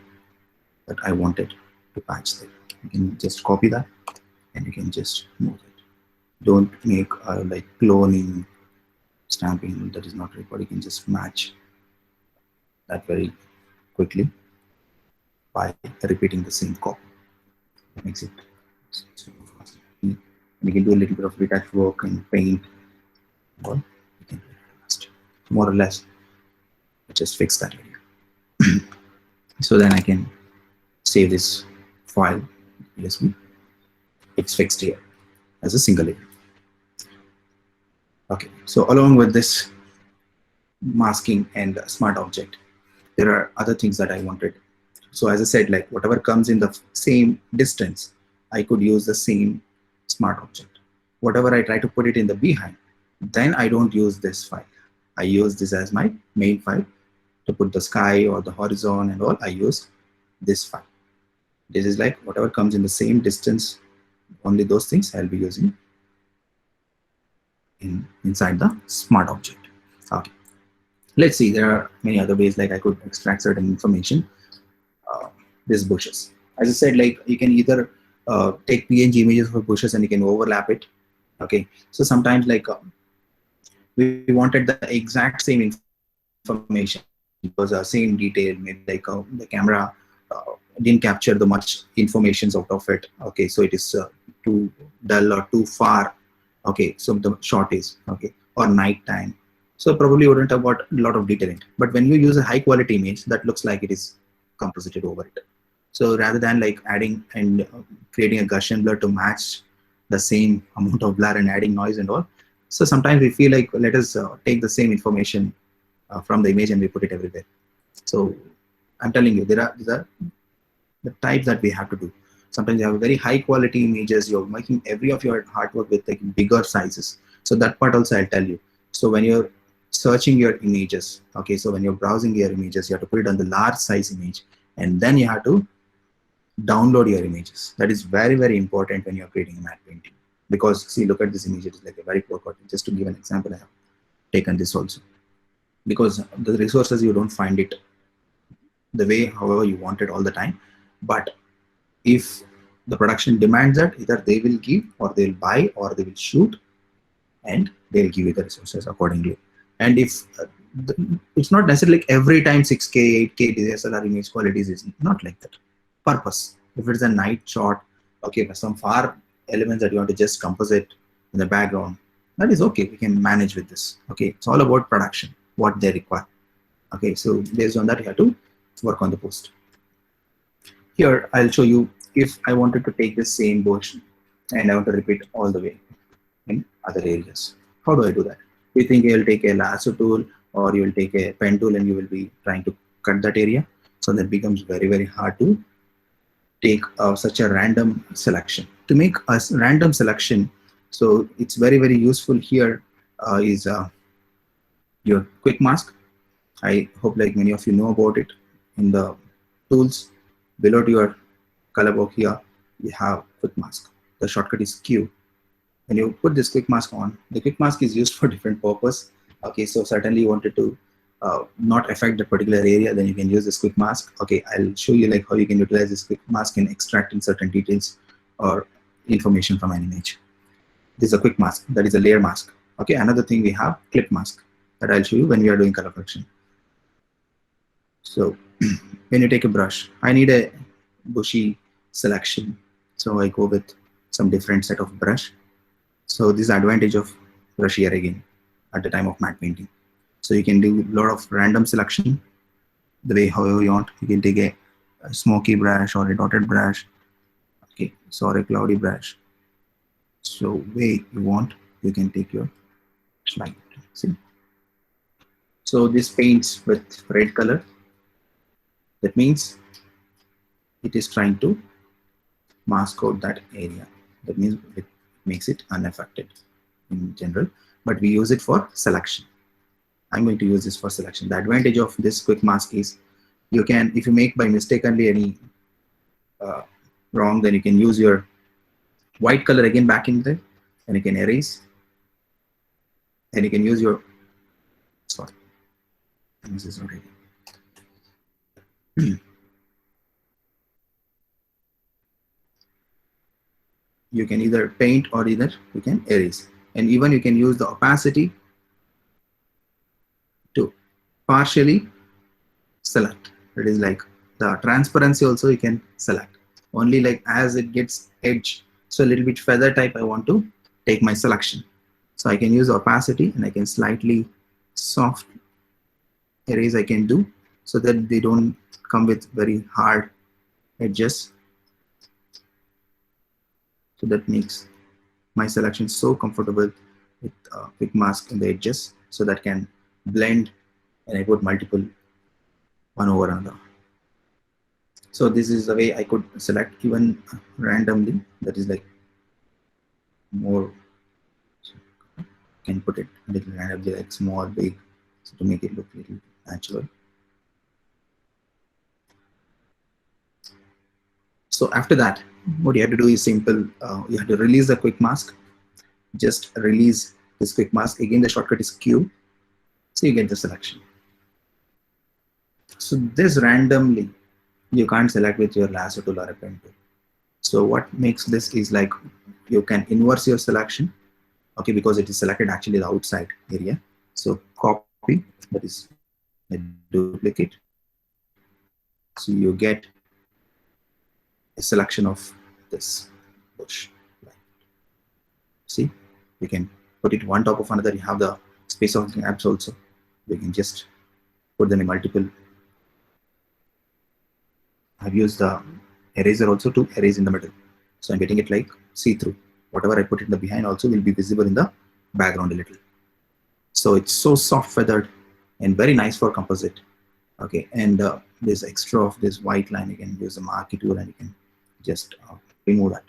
B: that I wanted to patch there. You can just copy that and you can just move it. Don't make like cloning, stamping, that is not required. You can just match that very quickly by repeating the same copy. That makes it super fast. And you can do a little bit of retouch work and paint, or you can do it fast. More or less, just fix that area. So then I can save this file USB. It's fixed here as a single area. Okay, so along with this masking and smart object, there are other things that I wanted. So as I said, like whatever comes in the same distance, I could use the same smart object. Whatever I try to put it in the behind, then I don't use this file. I use this as my main file. To put the sky or the horizon and all, I use this file. This is like whatever comes in the same distance, only those things I'll be using inside the smart object. Okay, let's see, there are many other ways like I could extract certain information. These bushes, as I said, like you can either take PNG images of bushes and you can overlap it. Okay, so sometimes like we wanted the exact same information because same detail, maybe like the camera didn't capture the much information out of it. Okay, so it is too dull or too far. Okay, so the shot is okay, or night time, so probably wouldn't have got a lot of detail in it. But when you use a high quality image, that looks like it is composited over it. So rather than like adding and creating a Gaussian blur to match the same amount of blur and adding noise and all, so sometimes we feel like let us take the same information from the image and we put it everywhere. So I'm telling you, these are the types that we have to do. Sometimes you have very high quality images, you're making every of your artwork with like bigger sizes. So that part also I'll tell you. So when you're searching your images, okay, so when you're browsing your images, you have to put it on the large size image, and then you have to download your images. That is very, very important when you're creating a matte painting. Because see, look at this image, it is like a very poor quality. Just to give an example, I have taken this also. Because the resources, you don't find it the way, however you want it all the time. But if the production demands that, either they will give or they'll buy or they will shoot and they'll give you the resources accordingly. And if it's not necessarily like every time 6K, 8K DSLR image qualities is not like that. Purpose. If it's a night shot, okay, some far elements that you want to just composite in the background, that is okay. We can manage with this. Okay, it's all about production, what they require. Okay, so based on that, you have to work on the post. Here, I'll show you if I wanted to take the same bush and I want to repeat all the way. in other areas. How do I do that? You think you'll take a lasso tool or you'll take a pen tool and you will be trying to cut that area. So that becomes very, very hard to take such a random selection. To make a random selection, so it's very, very useful here is your quick mask. I hope like many of you know about it. In the tools below to your color box here, you have quick mask. The shortcut is Q. When you put this quick mask on, the quick mask is used for different purpose. Okay, so certainly you wanted to not affect the particular area, then you can use this quick mask. Okay, I'll show you like how you can utilize this quick mask in extracting certain details or information from an image. This is a quick mask, that is a layer mask. Okay, another thing we have clip mask that I'll show you when we are doing color correction. So when you take a brush, I need a bushy selection. So I go with some different set of brush. So this is the advantage of brush here again at the time of matte painting. So you can do a lot of random selection the way however you want. You can take a smoky brush or a dotted brush, okay, so or a cloudy brush. So way you want, you can take your slide. See. So this paints with red color. That means it is trying to mask out that area. That means it makes it unaffected in general, but we use it for selection. I'm going to use this for selection. The advantage of this quick mask is you can, if you make by mistakenly any wrong, then you can use your white color again back in there and you can erase, and you can use your, sorry, this is already. You can either paint or either you can erase, and even you can use the opacity to partially select. It is like the transparency also you can select, only like as it gets edge, so a little bit feather type I want to take my selection. So I can use opacity and I can slightly soft erase I can do so that they don't come with very hard edges. So that makes my selection so comfortable with quick mask in the edges, so that can blend and I put multiple one over another. So this is the way I could select even randomly, that is like more, can put it a little randomly like small, big, so to make it look a little natural. So after that, what you have to do is simple. You have to release the quick mask. Just release this quick mask. Again, the shortcut is Q. So you get the selection. So this randomly, you can't select with your lasso tool or a pen tool. So what makes this is like you can inverse your selection. Okay, because it is selected actually the outside area. So copy, that is a duplicate. So you get a selection of this bush. See, we can put it one top of another. You have the space of gaps also. We can just put them in multiple. I've used the eraser also to erase in the middle. So I'm getting it like see-through. Whatever I put in the behind also will be visible in the background a little. So it's so soft feathered and very nice for composite. Okay, and this extra of this white line, you can use the marquee tool and you can just remove that.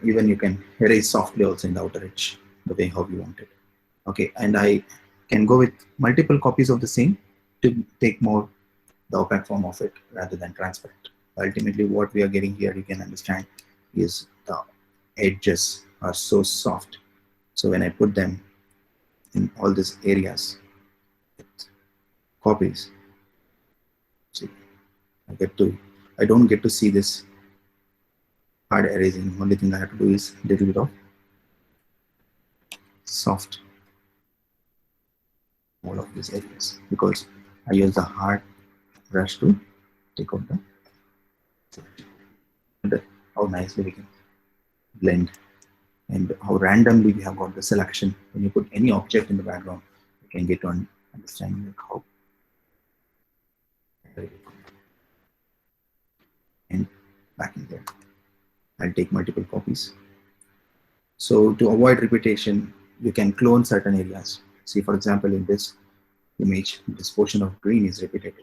B: Even you can erase softly also in the outer edge, the way how you want it. Okay, and I can go with multiple copies of the same to take more the opaque form of it rather than transparent. Ultimately, what we are getting here, you can understand, is the edges are so soft. So when I put them in all these areas, copies, see, I don't get to see this hard erasing. Only thing I have to do is a little bit of soft all of these areas, because I use the hard brush to take out the how nicely we can blend and how randomly we have got the selection. When you put any object in the background, you can get on understanding like how and back in there. I'll take multiple copies. So to avoid repetition, you can clone certain areas. See, for example, in this image, this portion of green is repeated.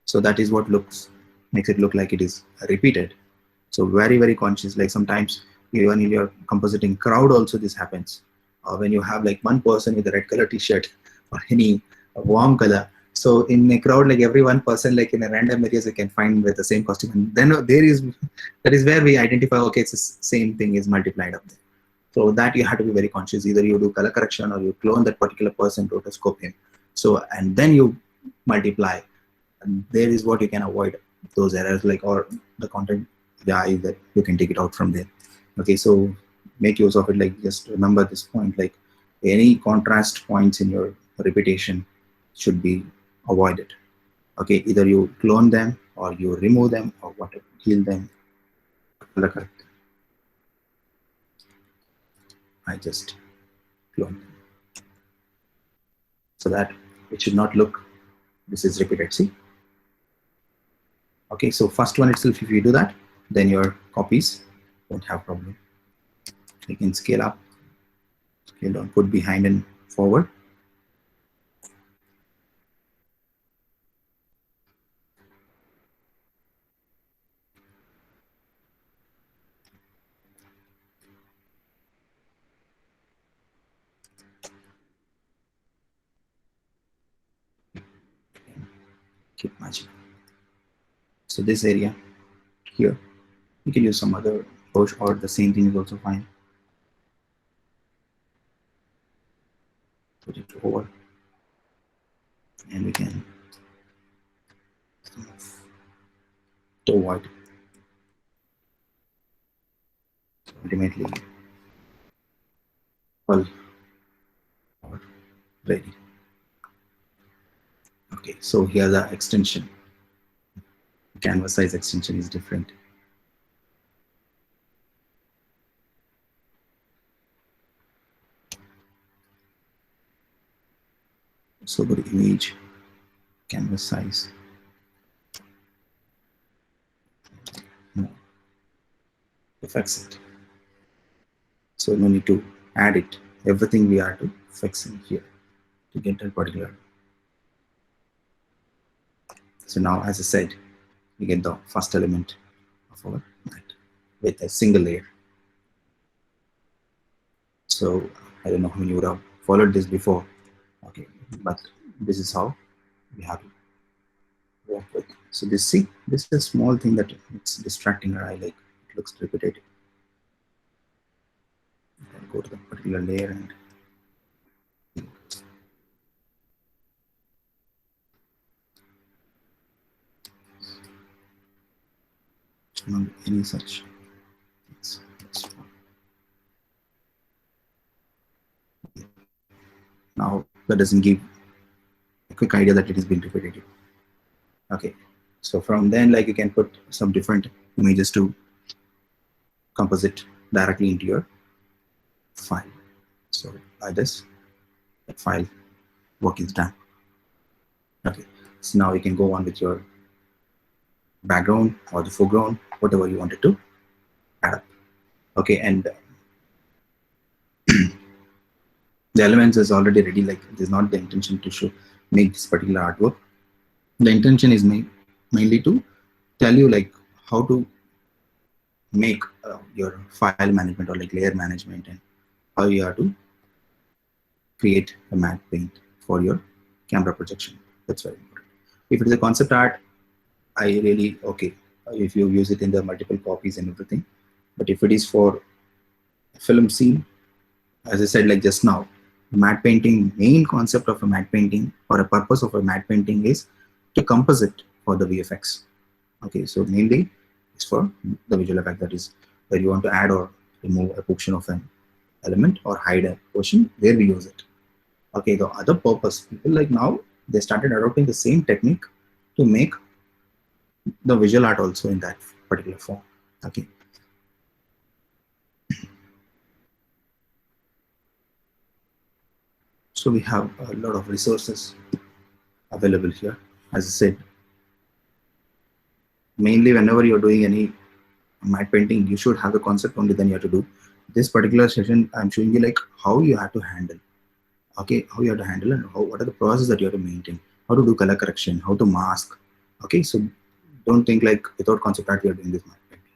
B: So that is what makes it look like it is repeated. So very, very conscious. Like sometimes even in your compositing crowd also this happens. When you have like one person with a red color t-shirt or any warm color. So in a crowd, like every one person, like in a random areas, you can find with the same costume. And then that is where we identify, okay, it's the same thing is multiplied up there. So that you have to be very conscious. Either you do color correction or you clone that particular person, rotoscope him. So, and then you multiply. And there is what you can avoid those errors, like, or the content, that you can take it out from there. Okay, so make use of it. Like, just remember this point, like any contrast points in your repetition should be avoided. Okay, either you clone them or you remove them or whatever, heal them, color correct them. I just clone them so that it should not look this is repeated. See, okay, so first one itself, if you do that, then your copies won't have problem. You can scale up, scale down, put behind and forward. Keep matching. So this area here, you can use some other push, or the same thing is also fine. Put it over, and we can to avoid. So ultimately, well, ready. Okay, so here the extension, canvas size extension is different. So go to image, canvas size. No. To fix it. So no need to add it. Everything we are to fix in here to get a particular. So now, as I said, we get the first element of our mat with a single layer. So I don't know how many would have followed this before. Okay, but this is how we have to work with. So this is a small thing that it's distracting our eye, like it looks repetitive. Then go to the particular layer and not any such. Now that doesn't give a quick idea that it has been repetitive. Okay, so from then, like, you can put some different images to composite directly into your file. So by this, that file work is done. Okay, so now you can go on with your background or the foreground, whatever you wanted to add up. Okay, and the elements is already ready. Like, it is not the intention to make this particular artwork. The intention is mainly to tell you like how to make your file management or like layer management, and how you have to create a matte paint for your camera projection. That's very important. If it is a concept art, I really, okay, if you use it in the multiple copies and everything. But if it is for a film scene, as I said, like just now, matte painting, main concept of a matte painting or a purpose of a matte painting is to composite for the VFX. Okay, so mainly it's for the visual effect, that is where you want to add or remove a portion of an element or hide a portion, where we use it. Okay, the other purpose, people like now, they started adopting the same technique to make the visual art also in that particular form. Okay. So we have a lot of resources available here. As I said, mainly whenever you're doing any matte painting, you should have the concept only, then you have to do. This particular session, I'm showing you like how you have to handle. Okay, how you have to handle and what are the processes that you have to maintain, how to do color correction, how to mask. Okay, so don't think like without concept art we are doing this matte painting.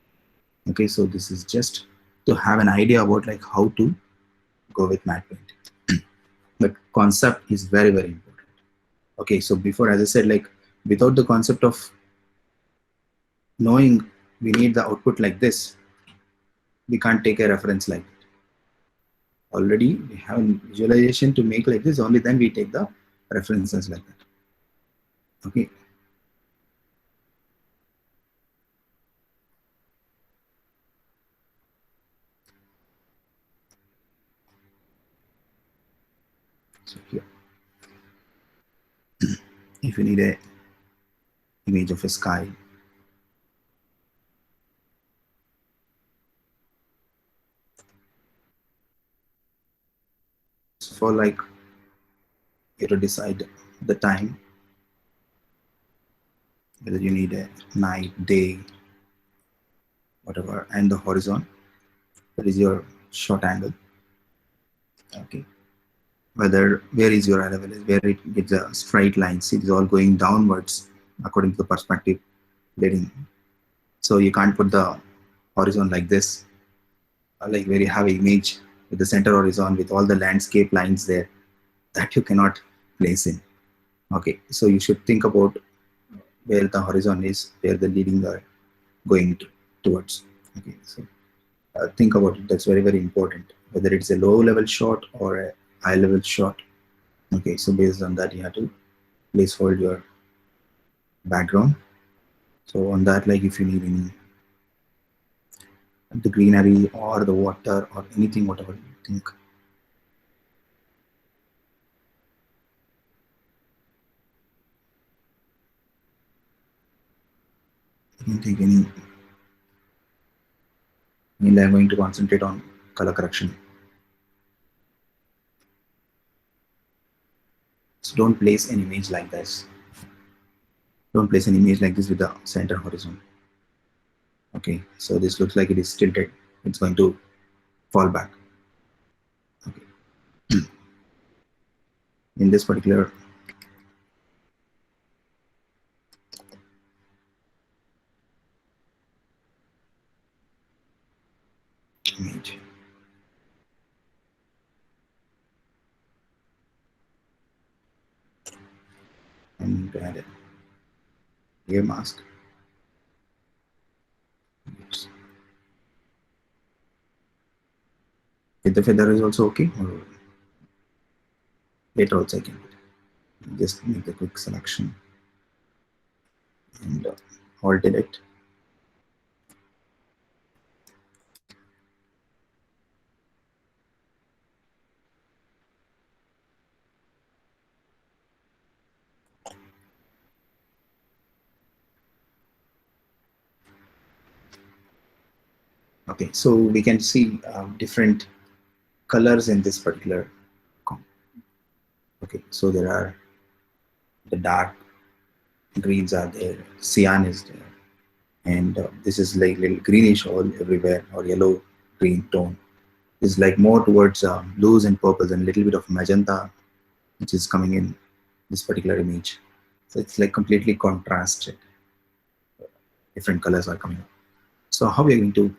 B: Okay, so this is just to have an idea about like how to go with matte painting. But concept is very, very important. Okay, so before, as I said, like without the concept of knowing we need the output like this, we can't take a reference like that. Already we have visualization to make like this, only then we take the references like that. Okay. So here, if you need a image of a sky, for like you have to decide the time, whether you need a night, day, whatever, and the horizon. That is your short angle. Okay. Whether where is your level, where it gets a straight lines, it is all going downwards according to the perspective leading. So you can't put the horizon like this, like where you have an image with the center horizon with all the landscape lines there, that you cannot place in. Okay, so you should think about where the horizon is, where the leading are going towards. Okay, so think about it. That's very, very important. Whether it's a low level shot or a high level shot. Okay, so based on that, you have to place hold your background. So on that, like if you need any the greenery or the water or anything, whatever you think. You can take any. Mainly I'm going to concentrate on color correction. So don't place an image like this. Don't place an image like this with the center horizon. Okay, so this looks like it is tilted. It's going to fall back. Okay. In this particular image, and add a layer mask. Oops. With the feather is also okay, or later also I can just make a quick selection and alt delete. Okay, so we can see different colors in this particular comp. Okay, so there are the dark greens are there, cyan is there, and this is like little greenish all everywhere, or yellow green tone. This is like more towards blues and purples and a little bit of magenta, which is coming in this particular image. So it's like completely contrasted. Different colors are coming up. So how we are going to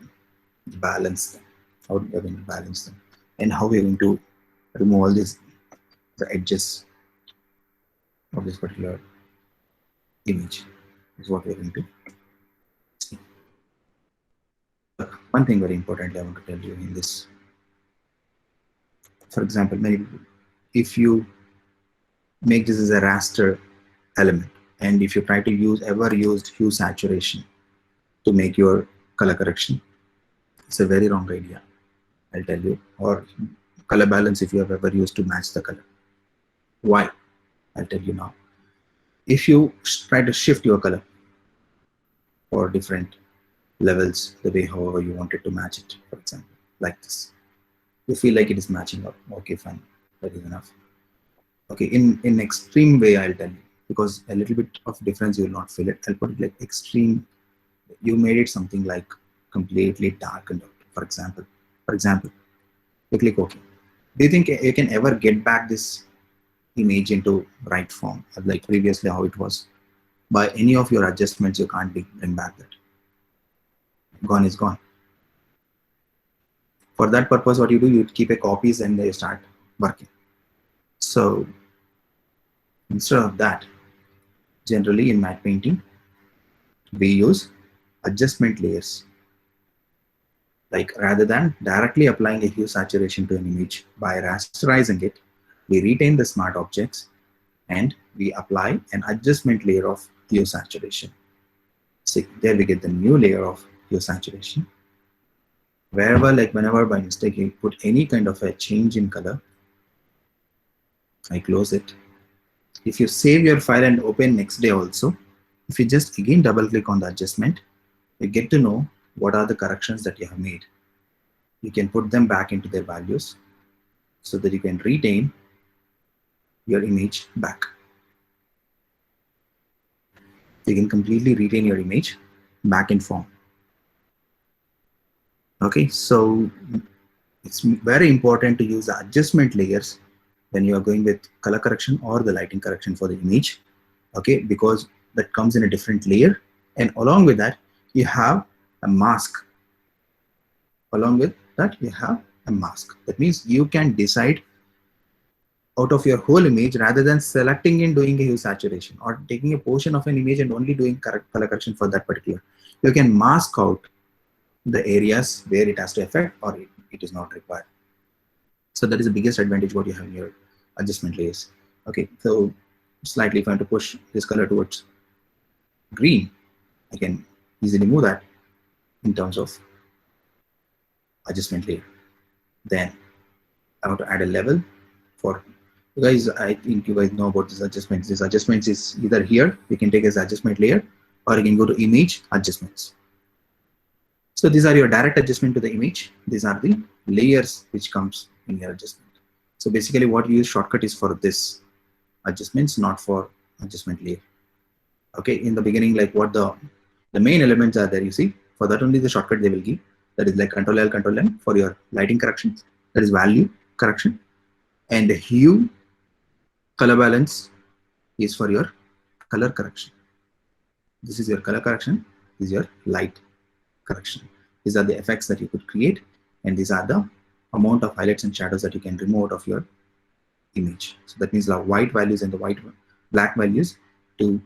B: balance them? How we are going to balance them? And how we are going to remove all these the edges of this particular image is what we are going to see. One thing very importantly I want to tell you in this. For example, maybe if you make this as a raster element, and if you try to ever use hue saturation to make your color correction, it's a very wrong idea, I'll tell you. Or color balance if you have ever used to match the color. Why? I'll tell you now. If you try to shift your color for different levels, the way however you wanted to match it, for example, like this, you feel like it is matching up. Okay, fine, that is enough. Okay, in extreme way, I'll tell you, because a little bit of difference you will not feel it. I'll put it like extreme. You made it something like completely darkened out. For example, you click OK. Do you think you can ever get back this image into right form, like previously how it was? By any of your adjustments, you can't bring back that. Gone is gone. For that purpose, what you do, you keep a copies and they start working. So instead of that, generally in matte painting, we use adjustment layers. Like rather than directly applying a hue saturation to an image by rasterizing it, we retain the smart objects and we apply an adjustment layer of hue saturation. See, there we get the new layer of hue saturation. Wherever, like whenever by mistake you put any kind of a change in color, I close it. If you save your file and open next day also, if you just again double click on the adjustment, you get to know what are the corrections that you have made. You can put them back into their values so that you can retain your image back. You can completely retain your image back in form. Okay, so it's very important to use the adjustment layers when you are going with color correction or the lighting correction for the image. Okay, because that comes in a different layer, and along with that you have a mask. Along with that you have a mask. That means you can decide out of your whole image rather than selecting and doing a hue saturation or taking a portion of an image and only doing color correction for that particular. You can mask out the areas where it has to affect or it is not required. So that is the biggest advantage what you have in your adjustment layers. Okay, so slightly if I want to push this color towards green, I can easily move that in terms of adjustment layer. Then I want to add a level for you guys. I think you guys know about this adjustments. This adjustments is either here, you can take as adjustment layer, or you can go to image adjustments. So these are your direct adjustment to the image. These are the layers which comes in your adjustment. So basically what you use shortcut is for this adjustments, not for adjustment layer. Okay, in the beginning, like what the main elements are there, you see, for that only the shortcut they will give. That is like Control L, Control M for your lighting correction. That is value correction. And the hue, color balance is for your color correction. This is your color correction. This is your light correction. These are the effects that you could create, and these are the amount of highlights and shadows that you can remove out of your image. So that means the white values and the black values. To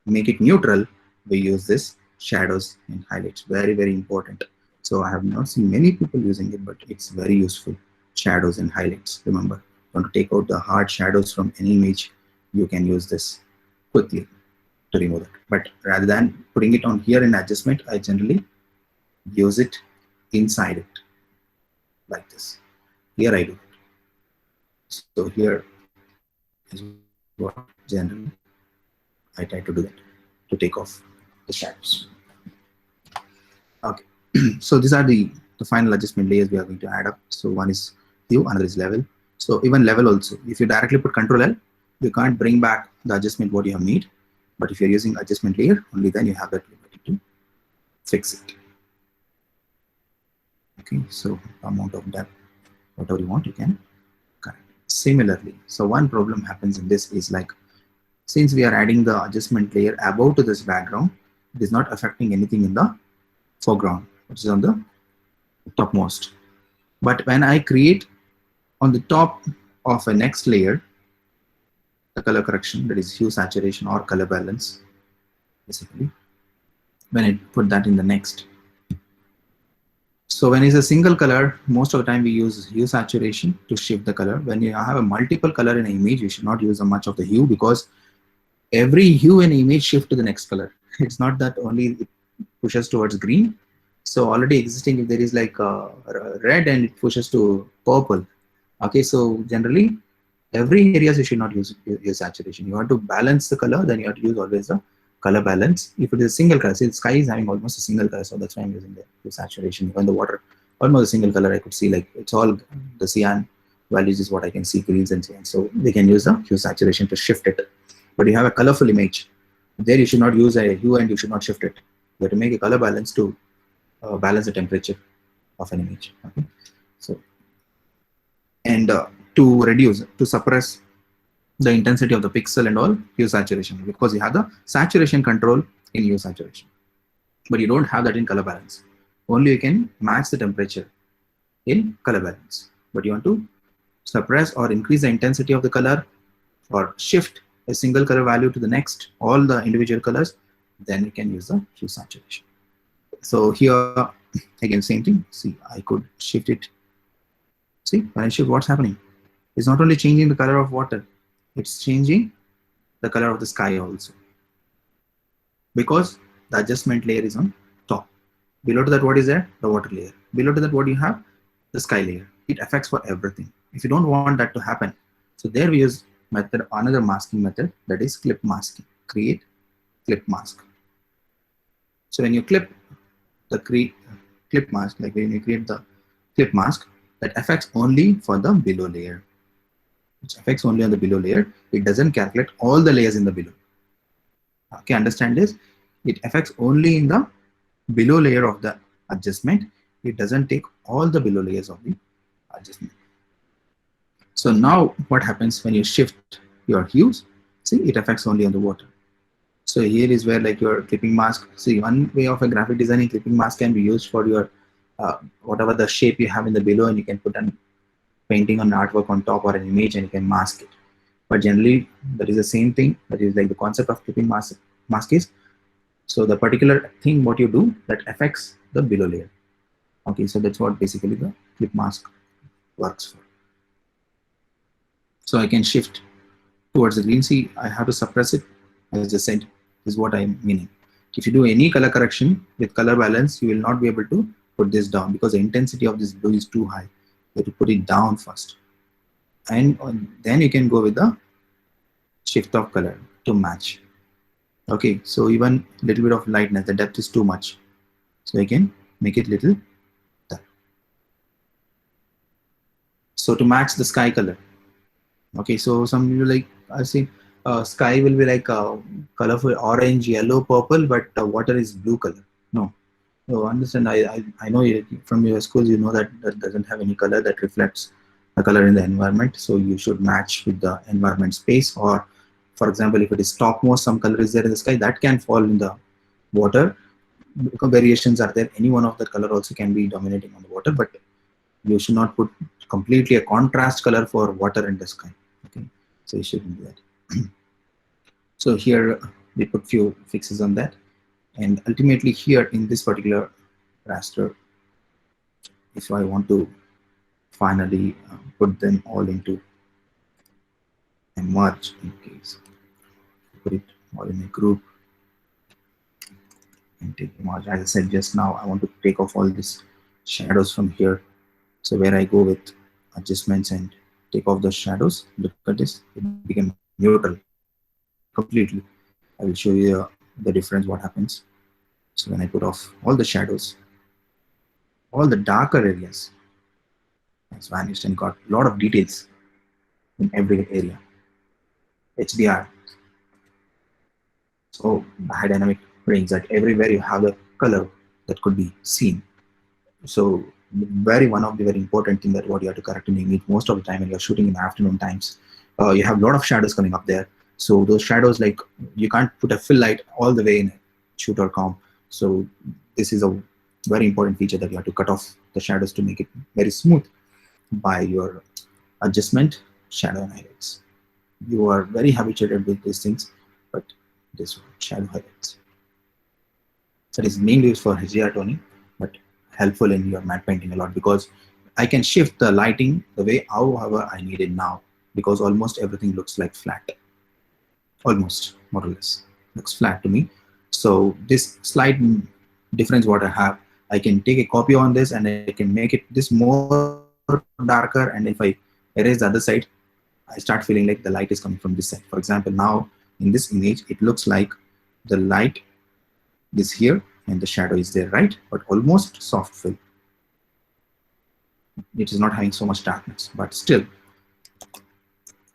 B: make it neutral, we use this shadows and highlights. Very, very important. So I have not seen many people using it, but it's very useful. Shadows and highlights. Remember, you want to take out the hard shadows from any image, you can use this quickly to remove it. But rather than putting it on here in adjustment, I generally use it inside it like this. Here I do it. So here is what generally I try to do that, to take off the shadows. Okay, so these are the final adjustment layers we are going to add up. So one is hue, another is level. So even level also, if you directly put Control L, you can't bring back the adjustment what you have made. But if you're using adjustment layer, only then you have that ability to fix it. Okay, so amount of depth, whatever you want, you can correct. Similarly, so one problem happens in this is like, since we are adding the adjustment layer above to this background, it is not affecting anything in the foreground, which is on the topmost. But when I create on the top of a next layer, the color correction, that is hue saturation or color balance, basically, when I put that in the next. So when it's a single color, most of the time we use hue saturation to shift the color. When you have a multiple color in an image, you should not use much of the hue, because every hue in an image shift to the next color. It's not that only it pushes towards green. So already existing, if there is like red and it pushes to purple. Okay, so generally every areas you should not use saturation. You want to balance the color, then you have to use always the color balance. If it is a single color, see the sky is having almost a single color, so that's why I'm using the saturation. Even the water, almost a single color, I could see like it's all the cyan values is what I can see, greens and cyan. So we can use the hue saturation to shift it. But you have a colorful image, there you should not use a hue and you should not shift it. You have to make a color balance to balance the temperature of an image. Okay, so and to suppress the intensity of the pixel and all, hue saturation, because you have the saturation control in hue saturation, but you don't have that in color balance. Only you can match the temperature in color balance, but you want to suppress or increase the intensity of the color or shift a single color value to the next, all the individual colors, then you can use the hue saturation. So here again, same thing. See, I could shift it. See, when I shift, what's happening? It's not only changing the color of water, it's changing the color of the sky also, because the adjustment layer is on top. Below to that, what is there? The water layer. Below to that, what you have? The sky layer. It affects for everything. If you don't want that to happen, so there we use method, another masking method, that is clip masking. Create clip mask. So when you clip the clip mask, like when you create the clip mask, that affects only for the below layer. It affects only on the below layer. It doesn't calculate all the layers in the below. Okay, understand this? It affects only in the below layer of the adjustment. It doesn't take all the below layers of the adjustment. So now what happens when you shift your hues? See, it affects only on the water. So here is where like your clipping mask. See, one way of a graphic designing, clipping mask can be used for your whatever the shape you have in the below, and you can put an painting on artwork on top or an image and you can mask it. But generally that is the same thing. That is like the concept of clipping mask is, so the particular thing what you do that affects the below layer. Okay, so that's what basically the clip mask works for. So I can shift towards the green. See, I have to suppress it, as I just said, is what I'm meaning. If you do any color correction with color balance, you will not be able to put this down because the intensity of this blue is too high. You have to put it down first, and then you can go with the shift of color to match. Okay, so even a little bit of lightness, the depth is too much, so I can make it little dark. So to match the sky color. Okay, so some people like I've seen sky will be like colorful orange, yellow, purple, but water is blue color. No, so understand. I know from your schools you know that doesn't have any color that reflects the color in the environment. So you should match with the environment space, or for example, if it is topmost, some color is there in the sky that can fall in the water. Variations are there. Any one of the color also can be dominating on the water, but you should not put completely a contrast color for water in the sky. Okay, so you shouldn't do that. So here we put few fixes on that, and ultimately here in this particular raster, if I want to finally put them all into a merge, in case put it all in a group and take a merge. As I said just now, I want to take off all these shadows from here. So where I go with adjustments and take off the shadows, look at this, it became neutral completely. I will show you the difference, what happens. So when I put off all the shadows, all the darker areas has vanished and got a lot of details in every area. HDR. So high dynamic range, that everywhere you have the color that could be seen. So one of the very important thing that what you have to correct in the image most of the time when you're shooting in the afternoon times, you have a lot of shadows coming up there. So those shadows, like you can't put a fill light all the way in shoot or comp. So this is a very important feature that you have to cut off the shadows to make it very smooth by your adjustment, shadow and highlights. You are very habituated with these things, but this one, shadow highlights. That is mainly used for HDR toning, but helpful in your matte painting a lot, because I can shift the lighting the way however I need it now, because almost everything looks like flat. Almost, more or less, looks flat to me. So this slight difference what I have, I can take a copy on this and I can make it this more darker, and if I erase the other side, I start feeling like the light is coming from this side. For example, now in this image, it looks like the light is here and the shadow is there, right? But almost soft fill. It is not having so much darkness, but still,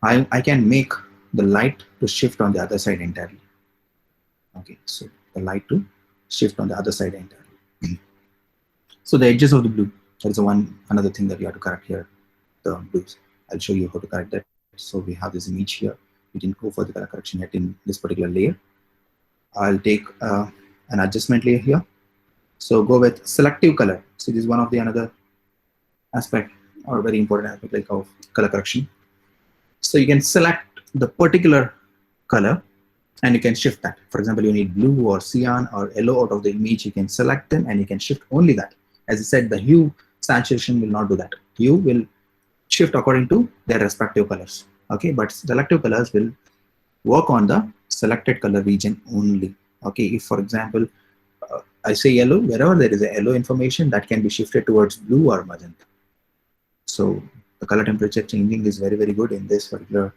B: I can make the light to shift on the other side entirely. Okay, so the light to shift on the other side entirely. So the edges of the blue, that is another thing that you have to correct here, the blues. I'll show you how to correct that. So we have this image here. We didn't go for the color correction yet in this particular layer. I'll take an adjustment layer here. So go with selective color. So this is one of the another aspect or very important aspect like of color correction. So you can select the particular color and you can shift that. For example, you need blue or cyan or yellow out of the image. You can select them and you can shift only that. As I said, the hue saturation will not do that. Hue will shift according to their respective colors. Okay, but selective colors will work on the selected color region only. Okay, if for example, I say yellow, wherever there is a yellow information, that can be shifted towards blue or magenta. So the color temperature changing is very, very good in this particular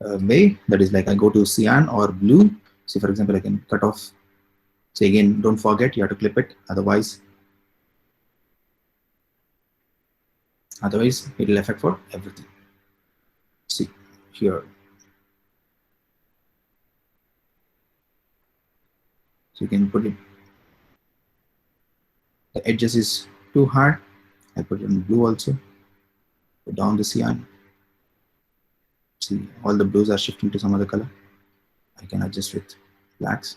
B: way. That is like I go to cyan or blue. So for example, I can cut off. So again, don't forget, you have to clip it. Otherwise it will affect for everything. See here. So you can put it, the edges is too hard. I put it in blue also. Put down the cyan. See, all the blues are shifting to some other color. I can adjust with blacks.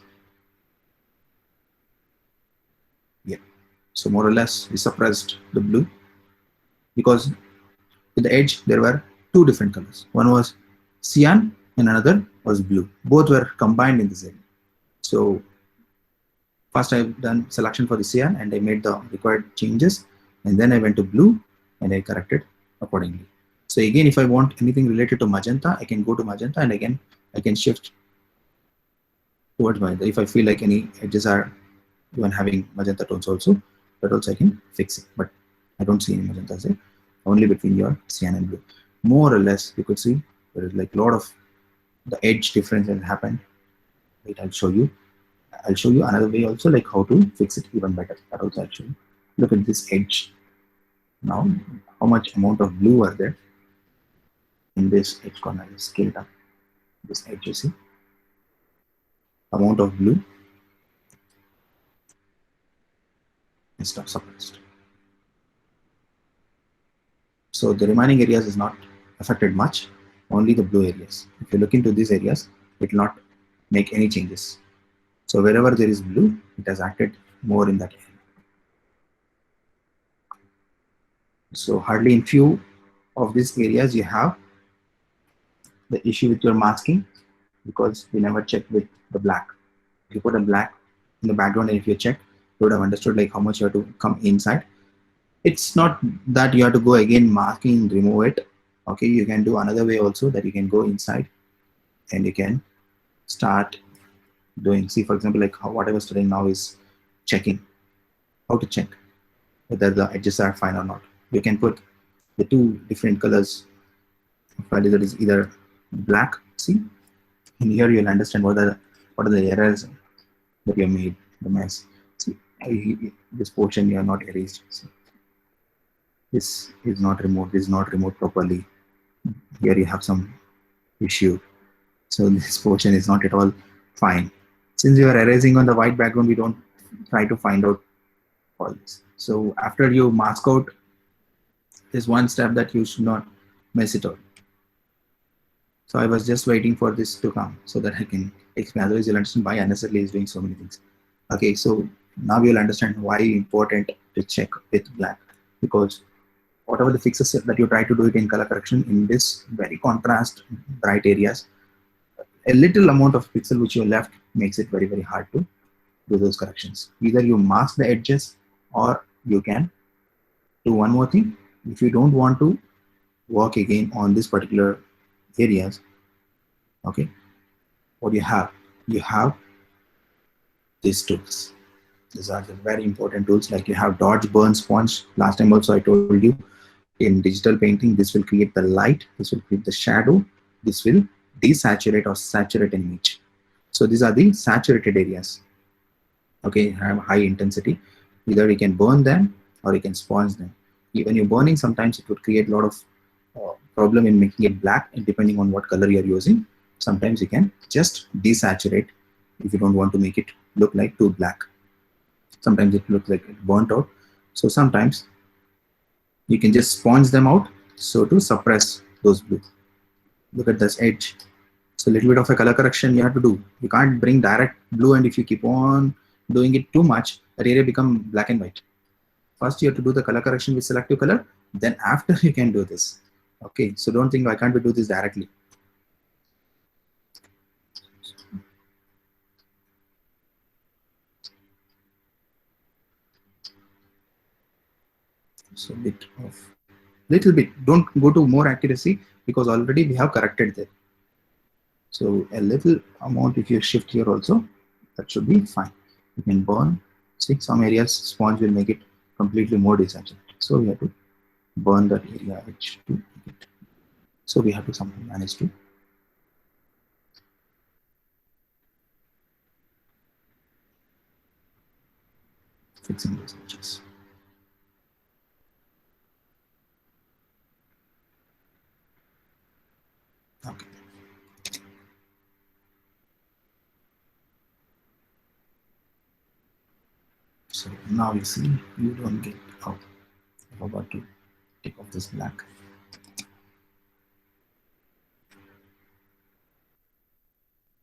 B: Yeah. So more or less we suppressed the blue because with the edge there were two different colors. One was cyan and another was blue. Both were combined in this area. So first I've done selection for the cyan and I made the required changes, and then I went to blue and I corrected accordingly. So again, if I want anything related to magenta, I can go to magenta and again I can shift towards magenta. If I feel like any edges are even having magenta tones also, that also I can fix it. But I don't see any magenta there, only between your cyan and blue. More or less, you could see there is like a lot of the edge difference that happened. Wait, I'll show you. I'll show you another way also, like how to fix it even better. That also I'll show you. Look at this edge. Now, how much amount of blue are there in this edge corner? I'll scale it up. This edge, you see, amount of blue is not suppressed. So the remaining areas is not affected much, only the blue areas. If you look into these areas, it will not make any changes. So wherever there is blue, it has acted more in that area. So hardly in few of these areas you have the issue with your masking because we never checked with the black. If you put a black in the background and if you check, you would have understood like how much you have to come inside. It's not that you have to go again masking, remove it. Okay, you can do another way also, that you can go inside and you can start doing. See, for example, like what I was studying now is checking. How to check whether the edges are fine or not. You can put the two different colors. That is either black. See, in here you'll understand what are the errors that you have made, the mess. See, this portion you have not erased. See, this is not removed. This is not removed properly. Here you have some issue. So this portion is not at all fine. Since you are erasing on the white background, we don't try to find out all this. So after you mask out, there's one step that you should not mess it out. So I was just waiting for this to come so that I can explain. Otherwise, you'll understand why unnecessarily is doing so many things. Okay, so now you'll understand why important to check with black, because whatever the fixes that you try to do it in color correction in this very contrast bright areas, a little amount of pixel which you left makes it very, very hard to do those corrections. Either you mask the edges or you can do one more thing. If you don't want to work again on this particular areas, okay, what you have these tools. These are the very important tools. Like you have dodge, burn, sponge. Last time also I told you, in digital painting, this will create the light, this will create the shadow, this will desaturate or saturate an image. So these are the saturated areas. Okay, have high intensity. Either you can burn them or you can sponge them. When you're burning, sometimes it would create a lot of problem in making it black, and depending on what color you're using. Sometimes you can just desaturate if you don't want to make it look like too black. Sometimes it looks like it burnt out. So sometimes you can just sponge them out so to suppress those blue. Look at this edge. So a little bit of a color correction you have to do. You can't bring direct blue, and if you keep on doing it too much, the area become black and white. First you have to do the color correction with selective color, then after you can do this. Okay, so don't think, why can't we do this directly? So bit of, little bit, don't go to more accuracy because already we have corrected there. So a little amount, if you shift here also, that should be fine. You can burn. See, some areas sponge will make it completely more desaturated. So we have to burn that area edge to make it. So we have to somehow manage to fixing those edges. Okay. So now you see you don't get out. I'm about to take off this black.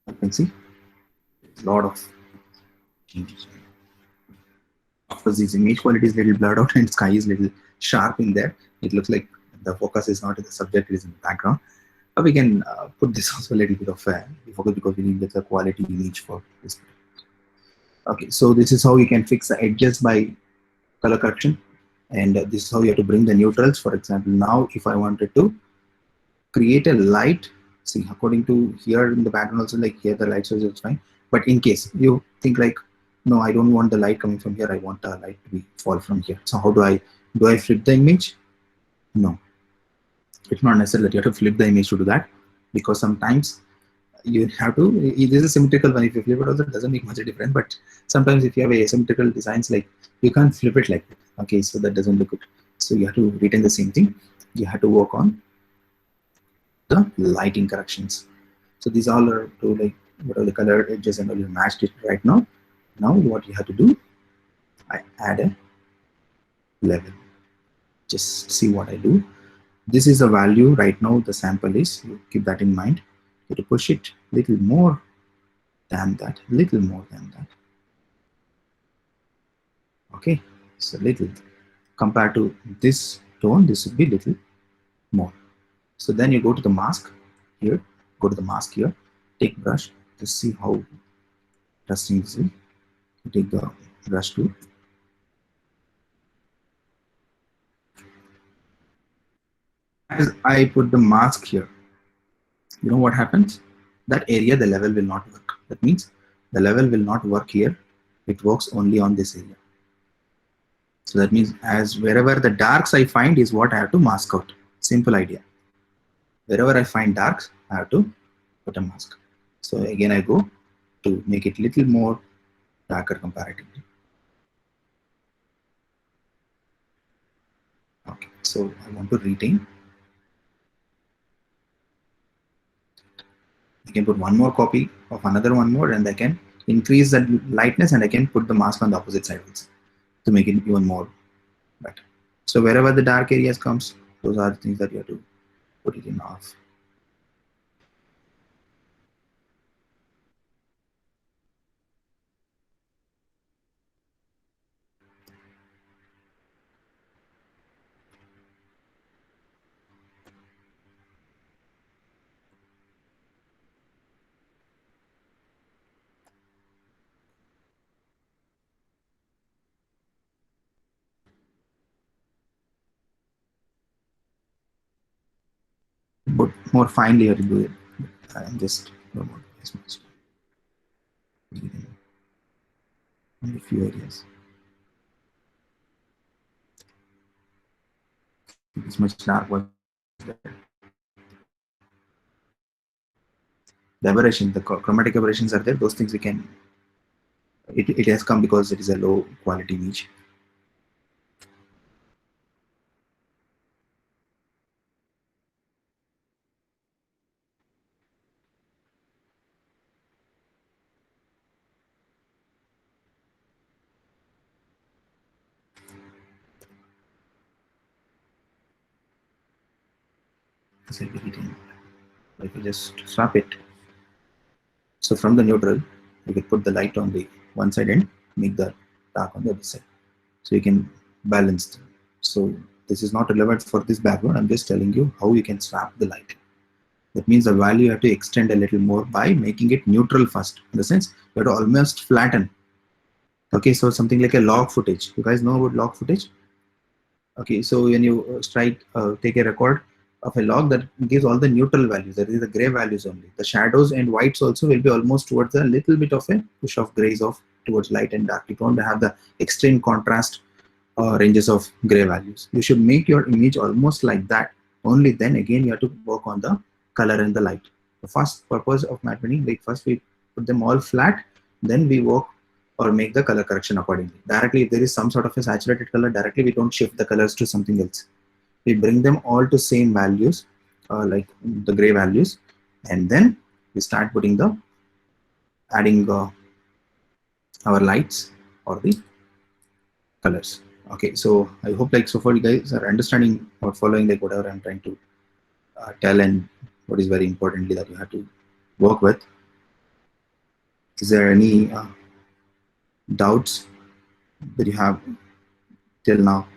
B: You can see a lot of changes. Of course, this image quality is a little blurred out and sky is a little sharp in there. It looks like the focus is not in the subject, it is in the background. But we can put this also a little bit of focus because we need better quality image for this. Okay, so this is how you can fix the edges by color correction. And this is how you have to bring the neutrals. For example, now if I wanted to create a light, see, according to here in the background also, like here the light source is fine, but in case you think like, no, I don't want the light coming from here, I want the light to be fall from here. So how do I flip the image? No, it's not necessary that you have to flip the image to do that, because sometimes you have to, this is symmetrical one, if you flip it also it doesn't make much difference, but sometimes if you have asymmetrical designs, like you can't flip it like that. Okay, so that doesn't look good. So you have to retain the same thing. You have to work on the lighting corrections. So these all are to like what are the color edges and all, you matched it right now. Now what you have to do, I add a level. Just see what I do. This is the value right now, the sample is, you keep that in mind. You have to push it little more than that, little more than that. Okay, so little compared to this tone, this would be little more. So then you go to the mask here, go to the mask here, take brush, just see how dusting this is. Take the brush tool. As I put the mask here, you know what happens? That area, the level will not work. That means the level will not work here. It works only on this area. So that means as wherever the darks I find is what I have to mask out. Simple idea. Wherever I find darks, I have to put a mask. So again, I go to make it little more darker comparatively. Okay, so I want to retain. I can put one more copy of another one more, and I can increase the lightness, and I can put the mask on the opposite side also to make it even more better. So wherever the dark areas comes, those are the things that you have to put it in off. But more finely you have to do it. And just promote this much. Only few areas. This much dark was there. The aberration, the chromatic aberrations are there. Those things we can. It has come because it is a low quality image. If you just swap it, so from the neutral, you can put the light on the one side and make the dark on the other side. So you can balance them. So this is not relevant for this background. I'm just telling you how you can swap the light. That means the value you have to extend a little more by making it neutral first. In the sense, you have to almost flatten. Okay, so something like a log footage. You guys know about log footage? Okay, so when you take a record of a log, that gives all the neutral values, that is the gray values only. The shadows and whites also will be almost towards a little bit of a push of grays of towards light and dark. You don't have the extreme contrast ranges of gray values. You should make your image almost like that. Only then again you have to work on the color and the light. The first purpose of matte painting, like first we put them all flat, then we work or make the color correction accordingly. Directly, if there is some sort of a saturated color, directly we don't shift the colors to something else. We bring them all to same values, like the gray values, and then we start putting the adding our lights or the colors. Okay, so I hope like so far you guys are understanding or following like whatever I'm trying to tell and what is very importantly that you have to work with. Is there any doubts that you have till now?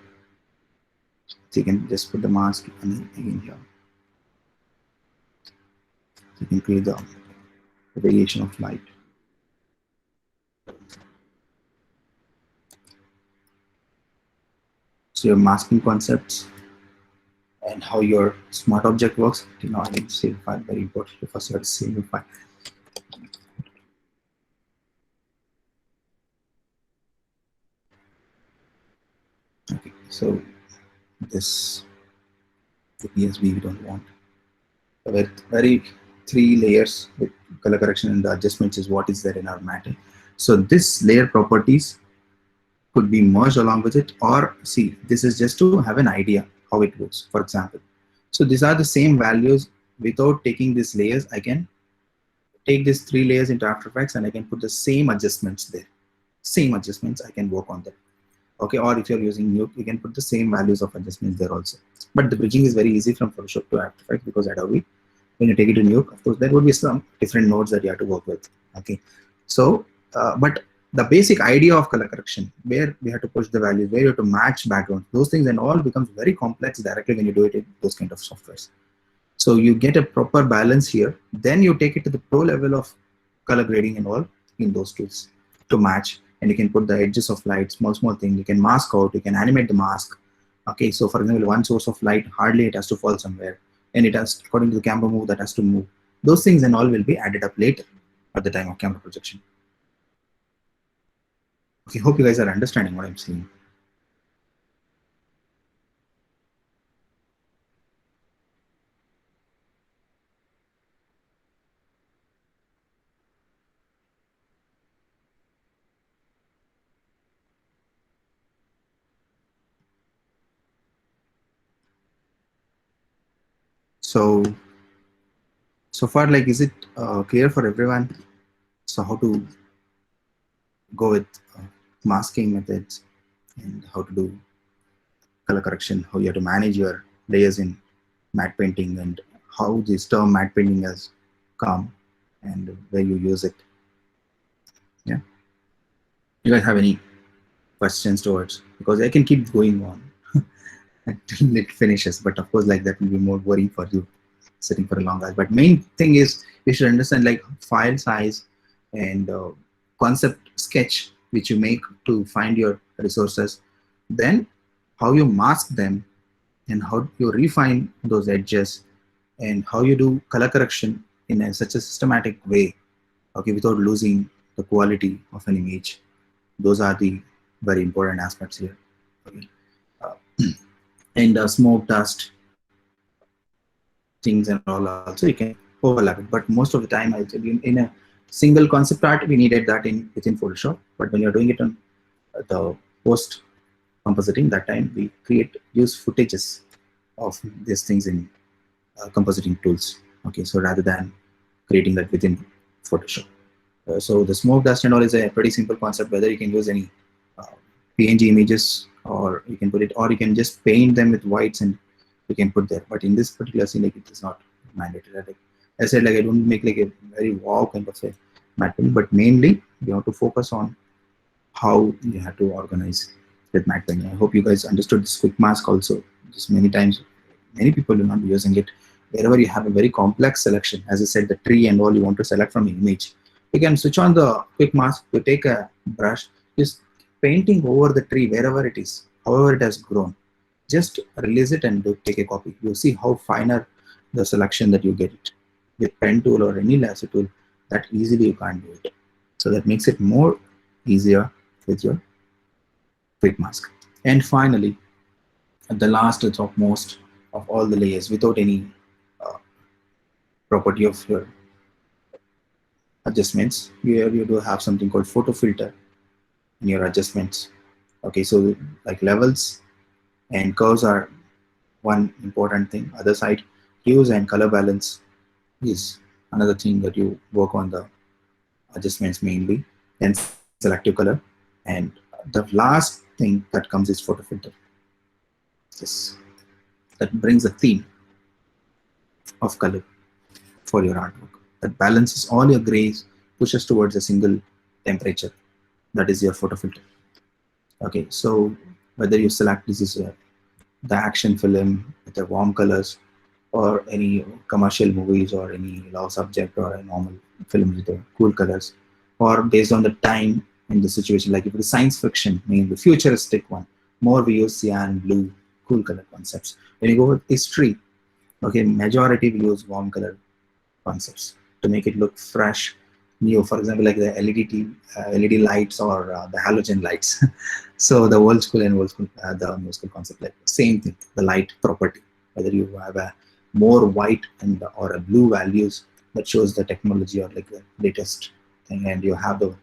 B: So you can just put the mask again here. So you can create the variation of light. So your masking concepts and how your smart object works. You know, I need to save a file, very important. First you have to save a file. Okay, so this the PSB we don't want. With very 3 layers with color correction and the adjustments is what is there in our matte. So this layer properties could be merged along with it, or see, this is just to have an idea how it looks, for example. So these are the same values. Without taking these layers, I can take these 3 layers into After Effects and I can put the same adjustments there. Same adjustments, I can work on them. Okay, or if you're using Nuke, you can put the same values of adjustments there also. But the bridging is very easy from Photoshop to After Effects because Adobe, when you take it to Nuke, of course, there would be some different nodes that you have to work with. Okay, so, but the basic idea of color correction, where we have to push the values, where you have to match background, those things and all becomes very complex directly when you do it in those kind of softwares. So you get a proper balance here, then you take it to the pro level of color grading and all in those tools to match, and you can put the edges of light, small thing, you can mask out, you can animate the mask. Okay, so for example, one source of light, hardly it has to fall somewhere, and it has, according to the camera move, that has to move. Those things and all will be added up later at the time of camera projection. Okay, hope you guys are understanding what I'm saying. So far, like, is it clear for everyone? So how to go with masking methods and how to do color correction, how you have to manage your layers in matte painting, and how this term matte painting has come and where you use it. Yeah. You guys have any questions towards? Because I can keep going on until it finishes, but of course, like that will be more boring for you sitting for a long hour. But main thing is you should understand like file size and concept sketch which you make to find your resources, then how you mask them and how you refine those edges and how you do color correction in such a systematic way, okay, without losing the quality of an image. Those are the very important aspects here. Okay. And smoke, dust, things and all also you can overlap it, but most of the time I tell you in a single concept art we needed that within Photoshop, but when you're doing it on the post compositing, that time we use footages of these things in compositing tools. Okay, so rather than creating that within Photoshop. So the smoke, dust and all is a pretty simple concept, whether you can use any PNG images or you can put it, or you can just paint them with whites and you can put there. But in this particular scene, like it is not mandatory. Like I said, like I don't make like a very wow kind of a matte painting, but mainly you have to focus on how you have to organize with matte painting. I hope you guys understood this quick mask also. Just many times, many people will not be using it. Wherever you have a very complex selection, as I said, the tree and all you want to select from the image, you can switch on the quick mask. You take a brush, just painting over the tree wherever it is, however it has grown. Just release it and take a copy. You'll see how finer the selection that you get it with pen tool or any lasso tool. That easily you can't do it. So that makes it more easier with your quick mask. And finally, the last and topmost of all the layers without any uh, property of your adjustments, here you do have something called photo filter in your adjustments. Okay, so like levels and curves are one important thing. Other side, hues and color balance is another thing that you work on the adjustments mainly, and selective color. And the last thing that comes is photo filter. This that brings a theme of color for your artwork. That balances all your grays, pushes towards a single temperature. That is your photo filter. Okay, so whether you select this is the action film with the warm colors, or any commercial movies, or any love subject, or a normal film with the cool colors, or based on the time and the situation. Like if it is science fiction, meaning the futuristic one, more we use cyan, blue, cool color concepts. When you go with history, okay, majority we use warm color concepts to make it look fresh, new. For example, like the LED lights, or the halogen lights. So the old school and old school, the new school concept, like same thing, the light property. Whether you have a more white and or a blue values, that shows the technology or like the latest thing, and you have the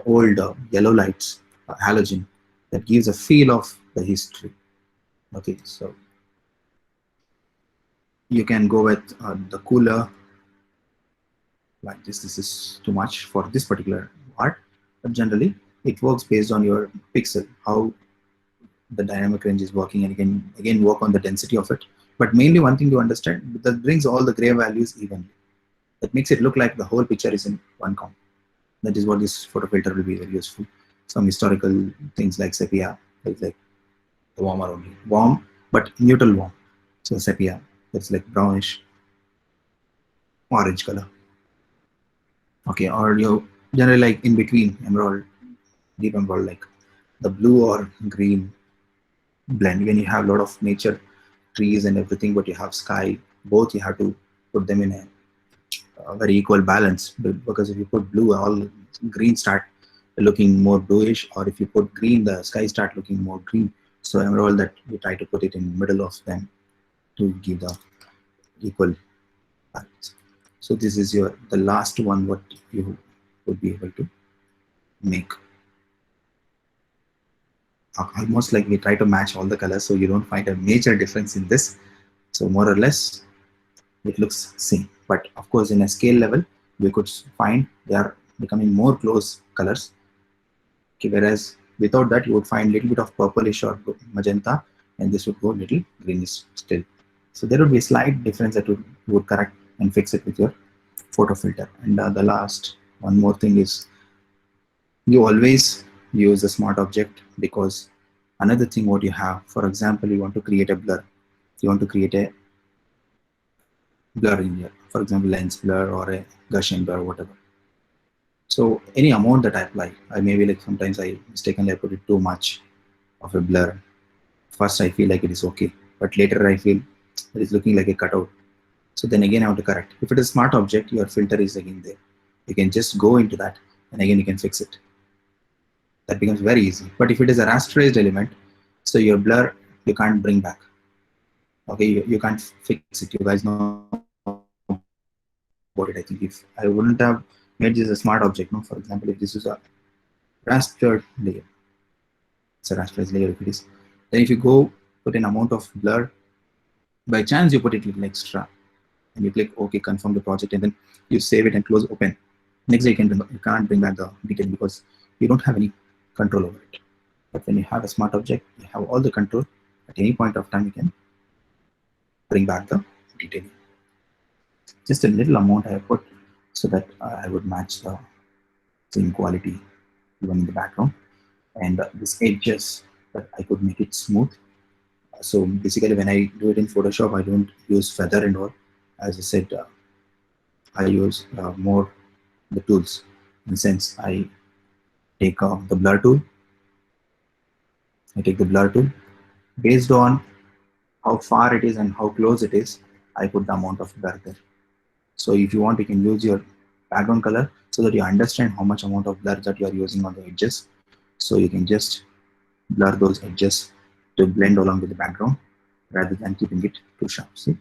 B: old yellow lights, halogen, that gives a feel of the history. Okay, so you can go with the cooler like this. This is too much for this particular art, but generally it works based on your pixel, how the dynamic range is working, and you can again work on the density of it. But mainly one thing to understand, that brings all the gray values evenly. That makes it look like the whole picture is in one count. That is what this photo filter will be very useful. Some historical things like sepia, like the warmer only, warm but neutral warm. So sepia, that's like brownish orange color. Okay, or you generally like in between emerald, deep emerald, like the blue or green blend. When you have a lot of nature, trees and everything, but you have sky, both you have to put them in a very equal balance. Because if you put blue, all green start looking more bluish, or if you put green, the sky start looking more green. So emerald, that you try to put it in middle of them to give the equal balance. So this is the last one what you would be able to make. Almost like we try to match all the colors, so you don't find a major difference in this. So more or less it looks same, but of course in a scale level we could find they are becoming more close colors. Okay, whereas without that you would find little bit of purplish or magenta, and this would go little greenish still. So there would be a slight difference that you would correct and fix it with your photo filter. And the last one more thing is, you always use a smart object, because another thing what you have, for example, you want to create a blur, you want to create a blur in here, for example lens blur or a Gaussian blur, whatever. So any amount that I apply, I maybe like sometimes I mistakenly put it too much of a blur. First I feel like it is okay, but later I feel it is looking like a cutout. So then again I have to correct. If it is smart object, your filter is again there. You can just go into that and again you can fix it. That becomes very easy. But if it is a rasterized element, so your blur you can't bring back. Okay, you can't fix it. You guys know about it. I think if I wouldn't have made this a smart object, no, for example, if this is a rastered layer, it's a rasterized layer if it is, then if you go put an amount of blur, by chance you put it little extra, and you click OK, confirm the project, and then you save it and close open. Next day you can't bring back the detail because you don't have any control over it. But when you have a smart object, you have all the control. At any point of time, you can bring back the detailing. Just a little amount I have put so that I would match the same quality even in the background. And this edges that I could make it smooth. So basically, when I do it in Photoshop, I don't use feather and all. As I said, I use more the tools. In the sense, I take the blur tool. I take the blur tool based on how far it is and how close it is. I put the amount of blur there. So if you want, you can use your background color so that you understand how much amount of blur that you are using on the edges. So you can just blur those edges to blend along with the background rather than keeping it too sharp. See,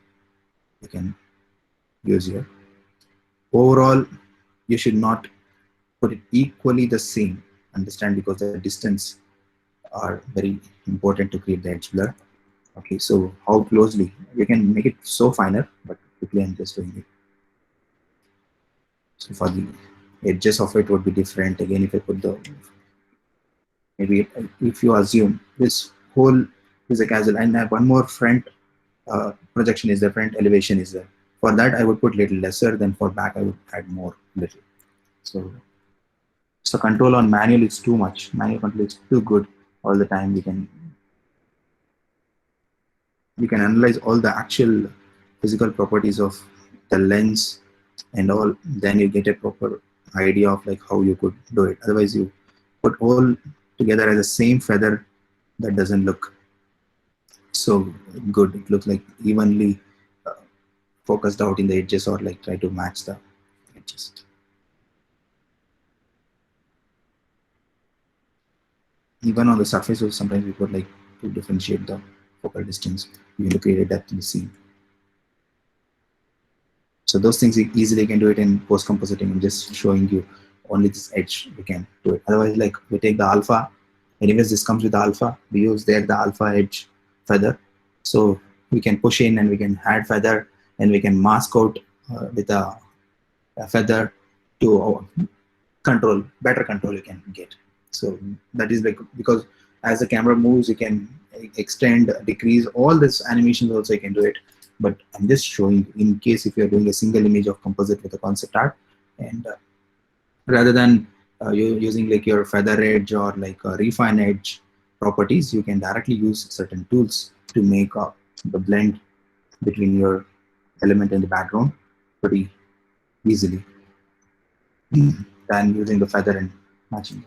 B: you can use here. Overall, you should not put it equally the same. Understand, because the distance are very important to create the edge blur. Okay, so how closely you can make it so finer, but quickly I'm just doing it. So for the edges of it would be different. Again, if I put the, maybe if you assume this whole is a casual and I have one more front projection is there, front elevation is there. For that, I would put little lesser, than for back, I would add more little. So control on manual is too much. Manual control is too good all the time. We can analyze all the actual physical properties of the lens and all. Then you get a proper idea of like how you could do it. Otherwise, you put all together as the same feather, that doesn't look so good. It looks like evenly focused out in the edges, or like try to match the edges. Even on the surfaces, sometimes we put like to differentiate the focal distance. You need to create a depth in the scene. So those things easily can do it in post compositing. I'm just showing you only this edge we can do it. Otherwise, like we take the alpha. Anyways, this comes with the alpha. We use there the alpha edge feather. So we can push in and we can add feather, and we can mask out with a feather to control, better control you can get. So that is like, because as the camera moves, you can extend, decrease, all this animations also you can do it. But I'm just showing in case if you're doing a single image of composite with a concept art, and rather than you using like your feather edge or like a refine edge properties, you can directly use certain tools to make the blend between your element and the background pretty easily than using the feather and matching.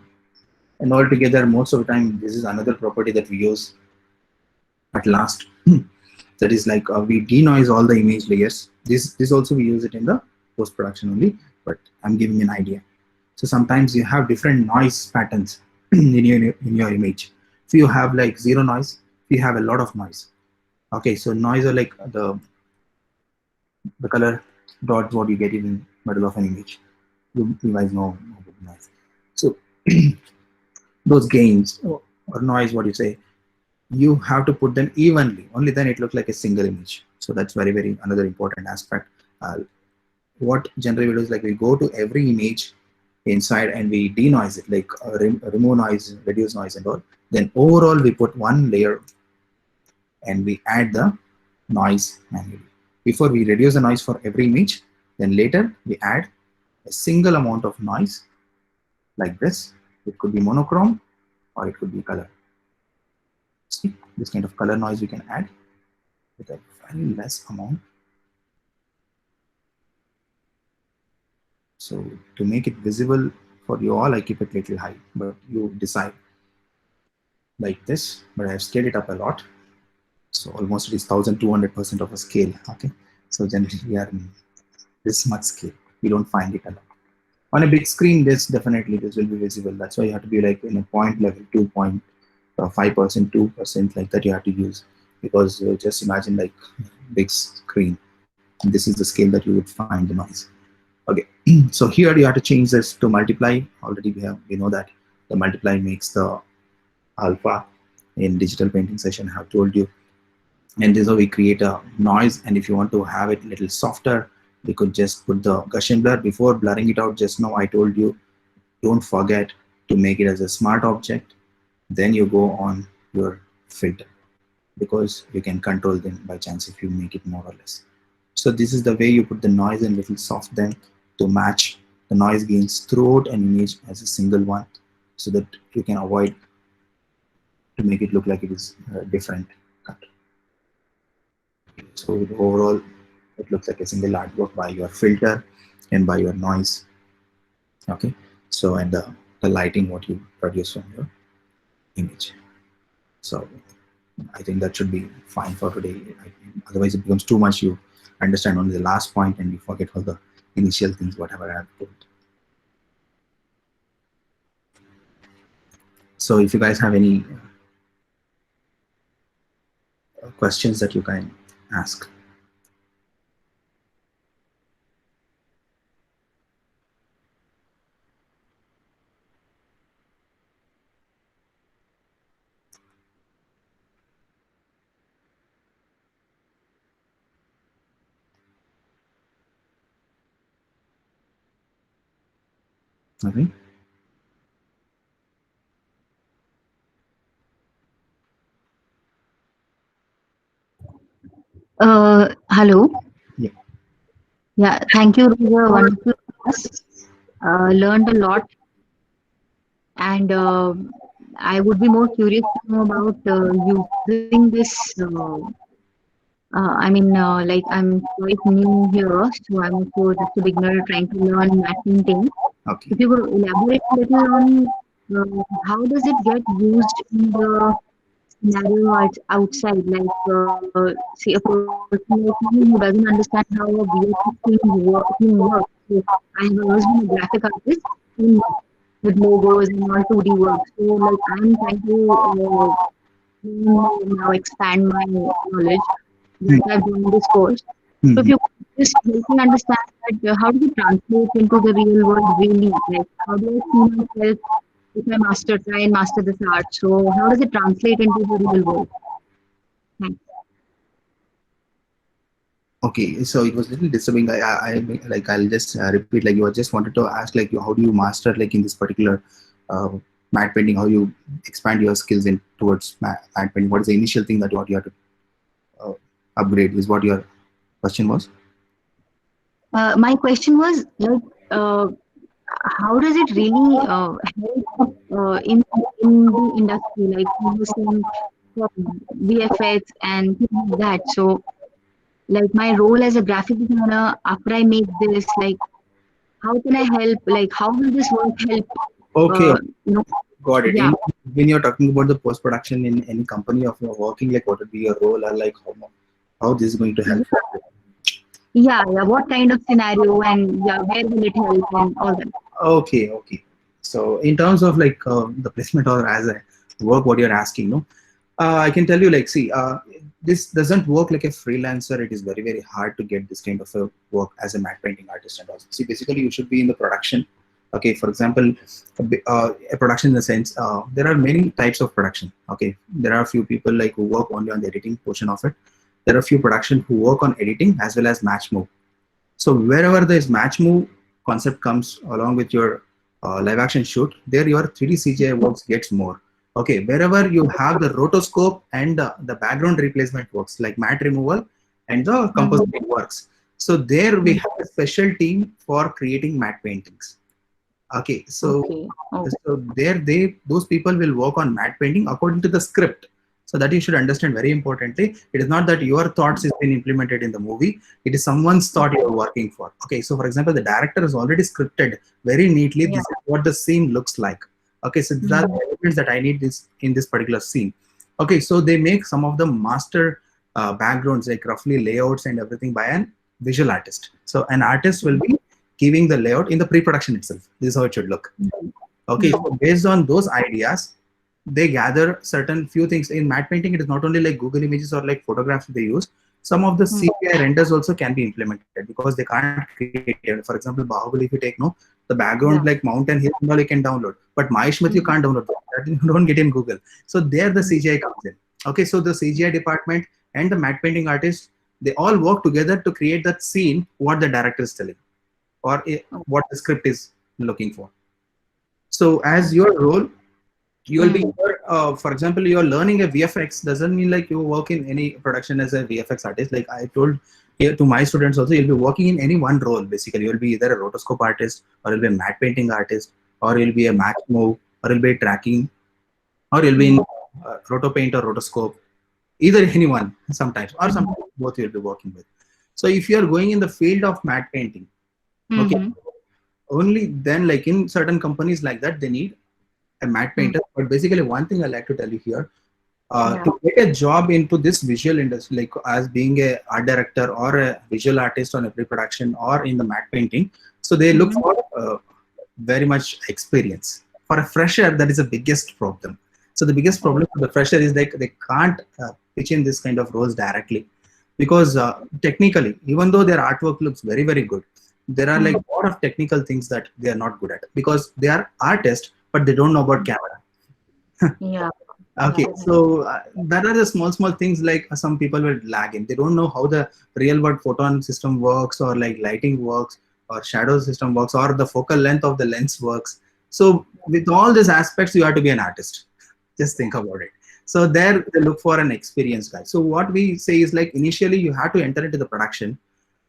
B: And altogether, most of the time, this is another property that we use at last. That is like we denoise all the image layers. This also we use it in the post production only, but I'm giving an idea. So sometimes you have different noise patterns in your image. So you have like zero noise, you have a lot of noise. Okay, so noise are like the color dots what you get in the middle of an image. You guys know about noise. So those gains or noise, what you say, you have to put them evenly. Only then it looks like a single image. So that's very, very another important aspect. What generally we do is like we go to every image inside and we denoise it, like remove noise, reduce noise and all. Then overall we put one layer and we add the noise manually. Before we reduce the noise for every image, then later we add a single amount of noise like this. It could be monochrome or it could be color. See, this kind of color noise we can add with a very less amount. So to make it visible for you all, I keep it a little high, but you decide like this, but I have scaled it up a lot. So almost it is 1200% of a scale. Okay. So generally we are in this much scale. We don't find it a lot. On a big screen, this definitely this will be visible. That's why you have to be like in a point level, 2.5%, 2%, like that you have to use, because just imagine like big screen. And this is the scale that you would find the noise. Okay, so here you have to change this to multiply. Already we know that the multiply makes the alpha in digital painting session. I have told you. And this is how we create a noise. And if you want to have it a little softer, we could just put the Gaussian blur. Before blurring it out, just now I told you, don't forget to make it as a smart object. Then you go on your filter. because you can control them by chance if you make it more or less. So this is the way you put the noise and little soft them to match the noise gains throughout an image as a single one, so that you can avoid to make it look like it is different cut. So overall, it looks like a single artwork by your filter and by your noise. Okay. So and the lighting what you produce from your image. So I think that should be fine for today. Otherwise, it becomes too much. You understand only the last point and you forget all the initial things, whatever I have told. So if you guys have any questions that you can ask. Okay.
C: Hello.
B: Yeah.
C: Yeah, thank you. It was a wonderful class. Learned a lot, and I would be more curious to know about using this. I mean, like I'm quite new here, so I'm also just a beginner trying to learn matte painting.
B: Okay.
C: If you could elaborate a little on how does it get used in the scenario outside, like say a person like me who doesn't understand how a VFX team works. So I have always been a graphic artist in with logos and all 2D work. So like I'm trying to now expand my knowledge that I've done this course. So if
B: Mhm.
C: you could just help me understand that how do you translate into the real world really? Like how do I see myself if I try and master this art? So how does it translate into the real world? Thanks.
B: Okay, so it was a little disturbing. Like I'll just repeat. Like you just wanted to ask, like how do you master like in this particular uh, matte painting? How you expand your skills in towards matte painting? What is the initial thing that what you have to uh, upgrade? Is what your question was?
C: My question was like, how does it really help in the industry? Like you were saying, VFX and things like that. So, like my role as a graphic designer, after I make this, like how can I help? Like how will this work help?
B: Okay,
C: You know,
B: got it.
C: yeah,
B: When you're talking about the post production in any company of your working, like what would be your role, or like how this is going to help?
C: yeah. What kind of scenario and yeah, where will it help and all that?
B: Okay, okay. So in terms of like the placement or as a work, what you're asking, no, I can tell you like, see, this doesn't work like a freelancer. It is very, very hard to get this kind of a work as a matte painting artist and also. See, basically you should be in the production. Okay, for example, a production in the sense, there are many types of production. Okay, there are a few people like who work only on the editing portion of it. There are a few production who work on editing as well as match move. So wherever this match move concept comes along with your live action shoot, there your 3D CGI works gets more. Okay, wherever you have the rotoscope and the background replacement works like matte removal and the
C: Mhm.
B: compositing works. So there we have a special team for creating matte paintings. Okay,
C: Okay. Oh,
B: so there those people will work on matte painting according to the script. So that you should understand very importantly. It is not that your thoughts is been implemented in the movie. It is someone's thought you are working for. Okay, so for example, the director has already scripted very neatly.
C: yeah.
B: This is what the scene looks like. Okay, so these are
C: Mhm.
B: the elements that I need this in this particular scene. Okay, so they make some of the master backgrounds like roughly layouts and everything by an visual artist. So an artist will be giving the layout in the pre-production itself. This is how it should look. Okay,
C: Mhm.
B: so based on those ideas, they gather certain few things. In matte painting, it is not only like Google images or like photographs they use. Some of the
C: Mhm.
B: CGI renders also can be implemented because they can't create it. For example, Bahubali, if you take no, the background like
C: Yeah.
B: mountain hill and all you can download, but Mahishmati you can't
C: Mhm.
B: download. That you don't get in Google. So there the
C: Mhm.
B: CGI comes in. Okay, so the CGI department and the matte painting artist, they all work together to create that scene what the director is telling or
C: Oh,
B: what the script is looking for. So as your role, you will be
C: mm.
B: for example, you're learning a VFX doesn't mean like you work in any production as a VFX artist. Like I told here to my students also, you'll be working in any one role. Basically, you'll be either a rotoscope artist, or you'll be a matte painting artist, or you'll be a match move, or you'll be tracking, or you'll be in roto paint or rotoscope. Either anyone sometimes, or sometimes both you'll be working with. So if you are going in the field of matte painting, okay, only then, like in certain companies like that, they need a matte painter. But basically, one thing I like to tell you here, to get a job into this visual industry, like as being a art director or a visual artist on every production or in the matte painting, so they look for very much experience. For a fresher, that is the biggest problem. So the biggest problem for the fresher is like they can't pitch in this kind of roles directly, because technically, even though their artwork looks very, very good, there are like a lot of technical things that they are not good at, because they are artists, but they don't know about camera.
C: Yeah.
B: Okay, so that are the small things like some people will lag in. They don't know how the real world photon system works, or like lighting works, or shadow system works, or the focal length of the lens works. So with all these aspects, you have to be an artist. Just think about it. So there they look for an experienced guy. So what we say is like initially you have to enter into the production.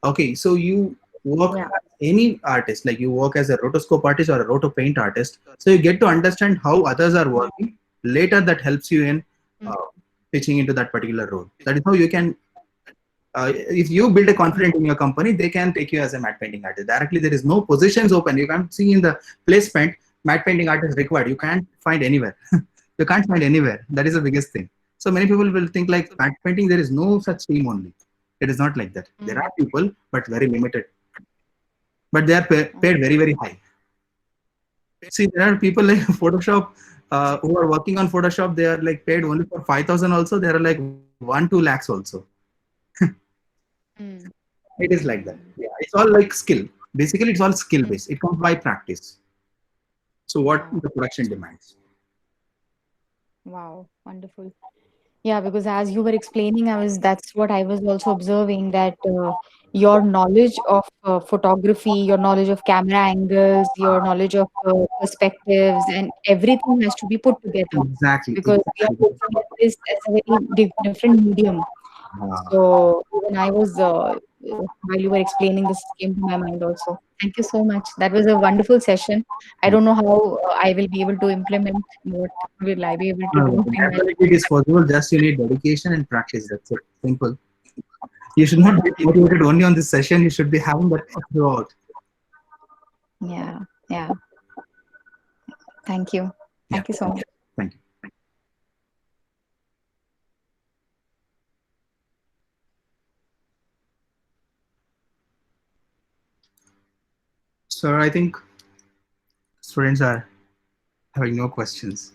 B: Okay, so you work as any artist, like you work as a rotoscope artist or a roto paint artist. So you get to understand how others are working. Later that helps you in pitching into that particular role. That is how you can, if you build a confidence in your company, they can take you as a matte painting artist. Directly, there is no positions open. You can't see in the placement, matte painting artist required. You can't find anywhere. You can't find anywhere. That is the biggest thing. So many people will think like matte painting, there is no such team only. It is not like that. There are people, but very limited. But they are paid very, very high. See, there are people like Photoshop who are working on Photoshop. They are like paid only for 5,000 also. There are like 1-2 lakhs also. It is like that. Yeah, it's all like skill. Basically, it's all skill based. It comes by practice. So what the production demands.
D: Wow, wonderful. Yeah, because as you were explaining, that's what I was also observing, that your knowledge of photography, your knowledge of camera angles, your knowledge of perspectives, and everything has to be put together,
B: Exactly.
D: because we are looking at this as a very different medium. So even I was, while you were explaining, this came to my mind also. Thank you so much. That was a wonderful session. I don't know how I will be able to implement, what will I be able to do in my
B: Definitely it is possible. Just you need dedication and practice. That's it. Simple. You should not be motivated only on this session. You should be having that throughout.
D: Yeah, yeah. Thank you. Thank you so much.
B: Thank you. So I think students are having no questions.